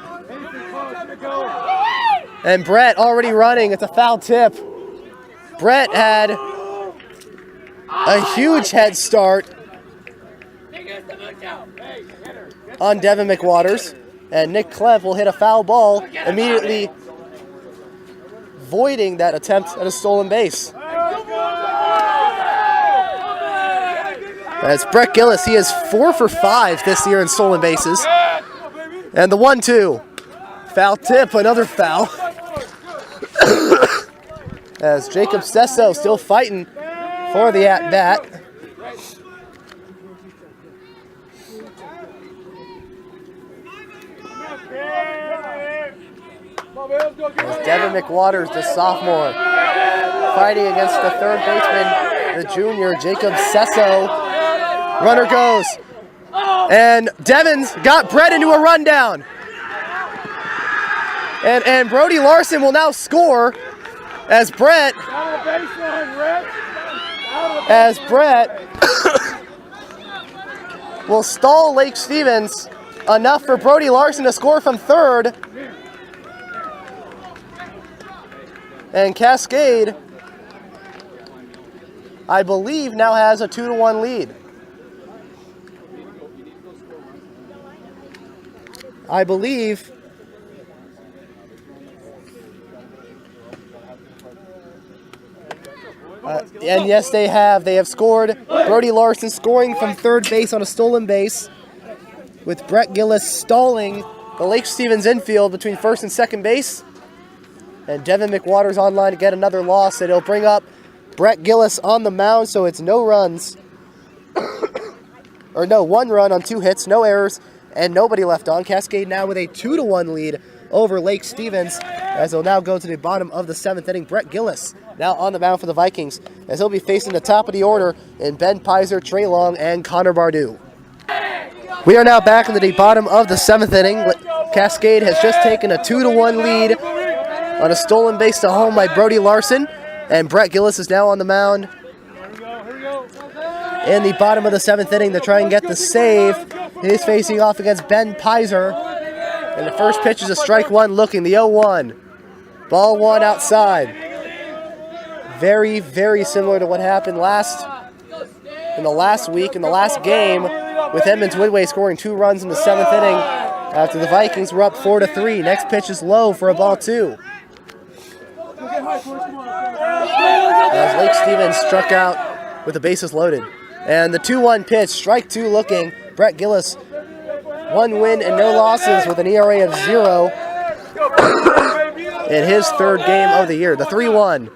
And Brett already running. It's a foul tip. Brett had a huge head start on Devin McWaters. And Nick Klemp will hit a foul ball, immediately voiding that attempt at a stolen base. As Brett Gillis, he is 4 for 5 this year in stolen bases. And the 1-2. Foul tip, another foul. As Jacob Sesso still fighting for the at-bat. As Devin McWaters, the sophomore, fighting against the third baseman, the junior, Jacob Sesso. Runner goes. And Devin's got Brett into a rundown. And Brody Larson will now score as Brett will stall Lake Stevens enough for Brody Larson to score from third. And Cascade, I believe, now has a 2-1 lead. I believe. And yes, they have. They have scored. Brody Larson scoring from third base on a stolen base, with Brett Gillis stalling the Lake Stevens infield between first and second base. And Devin McWaters online to get another loss. And it'll bring up Brett Gillis on the mound, so it's no runs. Or no, 1 run on 2 hits, no errors, and nobody left on. Cascade now with a 2-1 lead over Lake Stevens, as they'll now go to the bottom of the 7th inning. Brett Gillis now on the mound for the Vikings, as he'll be facing the top of the order in Ben Pizer, Trey Long, and Connor Bardew. We are now back into the bottom of the 7th inning. Cascade has just taken a 2-1 lead on a stolen base to home by Brody Larson, and Brett Gillis is now on the mound in the bottom of the 7th inning to try and get the save. He's facing off against Ben Pizer, and the first pitch is a strike 1 looking, the 0-1. Ball 1 outside. Very, very similar to what happened in the last game, with Edmonds Midway scoring 2 runs in the 7th inning after the Vikings were up 4-3. Next pitch is low for a ball 2. As Lake Stevens struck out with the bases loaded. And the 2-1 pitch, strike 2 looking. Brett Gillis, 1 win and no losses with an ERA of 0 in his 3rd game of the year. The 3-1.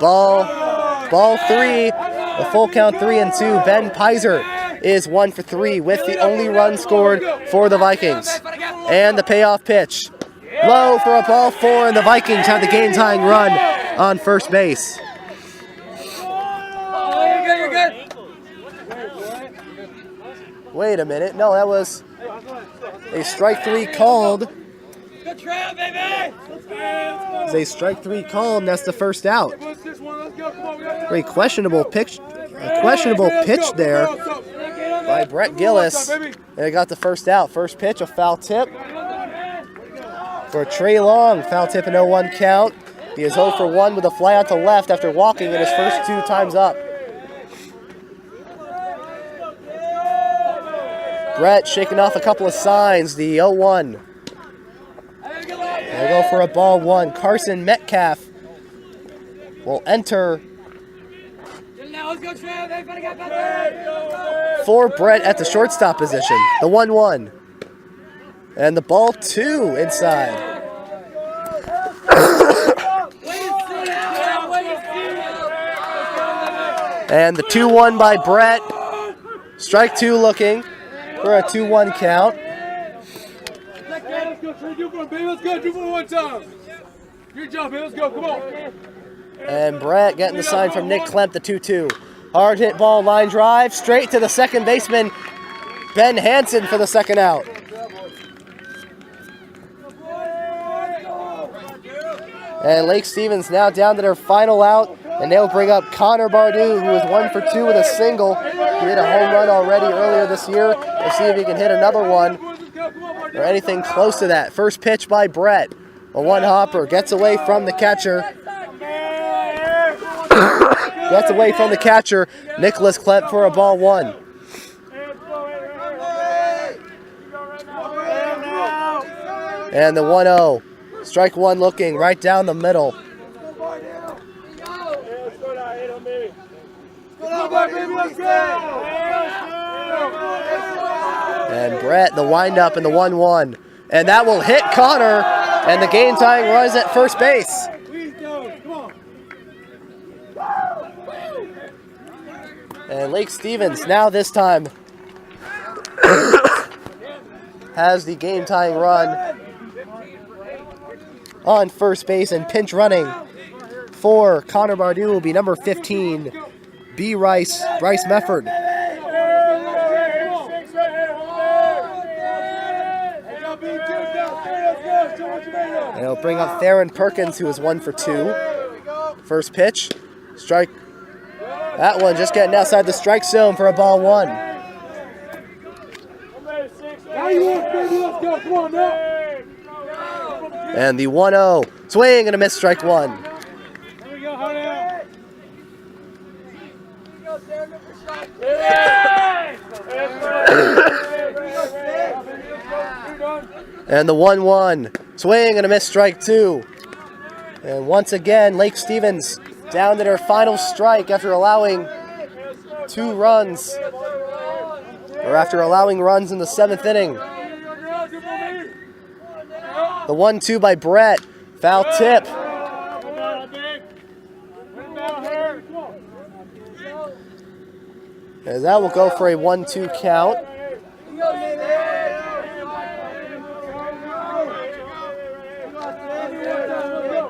Ball 3, the full count 3-2. Ben Pizer is 1 for 3 with the only run scored for the Vikings. And the payoff pitch. Low for a ball 4, and the Vikings have the game-tying run on first base. Oh, you're good. Wait a minute. No, that was a strike 3 called. Good trail, baby. It's a strike 3 called, and that's the first out. Very questionable pitch there by Brett Gillis. And they got the first out. First pitch, a foul tip for Trey Long. Foul tip an 0-1 count. He is 0 for 1 with a fly out to left after walking in his first 2 times up. Brett shaking off a couple of signs. The 0-1. They go for a ball 1. Carson Metcalf will enter for Brett at the shortstop position. The 1-1. And the ball 2 inside. And the 2-1 by Brett. Strike 2 looking for a 2-1 count. Let's go, do one time. Good job, man. Let's go, come on. And Brett getting the sign from Nick Klemp, the 2-2. Hard hit ball, line drive, straight to the second baseman, Ben Hansen for the second out. And Lake Stevens now down to their final out, and they'll bring up Connor Bardou, who was 1 for 2 with a single. He hit a home run already earlier this year. We'll see if he can hit another one or anything close to that. First pitch by Brett. A 1-hopper. Gets away from the catcher. Gets away from the catcher. Nicholas Klepp for a ball 1. And the 1-0. Strike 1 looking right down the middle. And Brett, the windup and the 1-1. And that will hit Connor. And the game tying runs at first base. And Lake Stevens now this time has the game tying run on first base, and pinch running for Connor Bardou will be number 15, Bryce Mefford. And he'll bring up Theron Perkins, who is 1 for 2. First pitch, strike. That one just getting outside the strike zone for a ball 1. And the 1-0. Swing and a miss, strike 1. And the 1-1. Swing and a miss, strike 2. And once again, Lake Stevens down to their final strike after allowing 2 runs. Or after allowing runs in the 7th inning. The 1-2 by Brett. Foul tip. As that will go for a 1-2 count.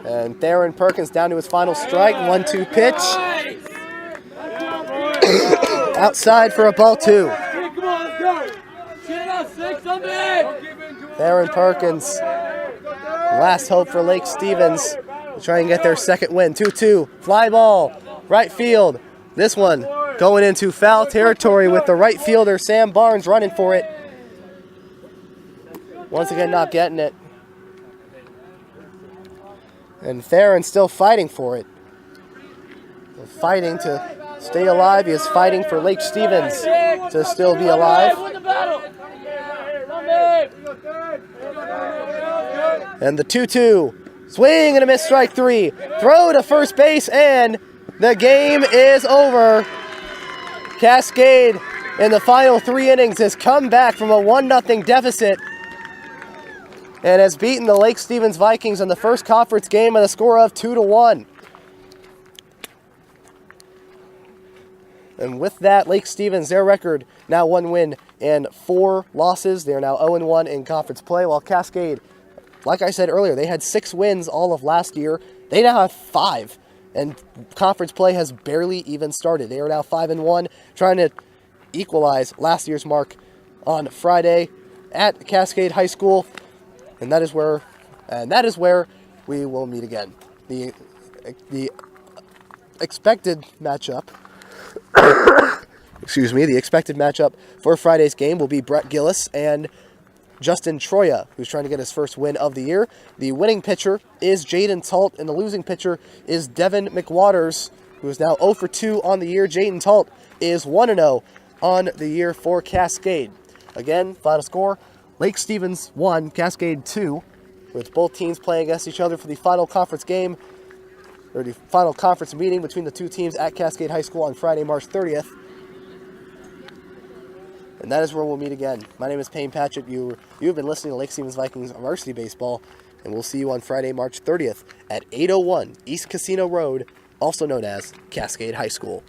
And Theron Perkins down to his final strike. 1-2 pitch. Outside for a ball 2. Theron Perkins. Last hope for Lake Stevens to try and get their second win. 2-2. Fly ball. Right field. This one going into foul territory with the right fielder Sam Barnes running for it. Once again not getting it. And Theron still fighting for it. Fighting to stay alive. He is fighting for Lake Stevens to still be alive. And the 2-2. Swing and a miss, strike 3. Throw to first base, and the game is over. Cascade in the final 3 innings has come back from a 1-0 deficit and has beaten the Lake Stevens Vikings in the first conference game on a score of 2-1. And with that, Lake Stevens, their record now 1 win and 4 losses. They are now 0-1 in conference play, while Cascade, like I said earlier, they had 6 wins all of last year. They now have 5 and conference play has barely even started. They are now 5-1, trying to equalize last year's mark on Friday at Cascade High School, and that is where we will meet again. The expected matchup, the expected matchup for Friday's game will be Brett Gillis and Justin Troya, who's trying to get his first win of the year. The winning pitcher is Jaden Talt, and the losing pitcher is Devin McWaters, who is now 0 for 2 on the year. Jaden Talt is 1-0 on the year for Cascade. Again, final score, Lake Stevens 1, Cascade 2, with both teams playing against each other for the final conference game, or the final conference meeting between the two teams at Cascade High School on Friday, March 30th. And that is where we'll meet again. My name is Payne Patchett. You've been listening to Lake Stevens Vikings Varsity Baseball, and we'll see you on Friday, March 30th at 801 East Casino Road, also known as Cascade High School.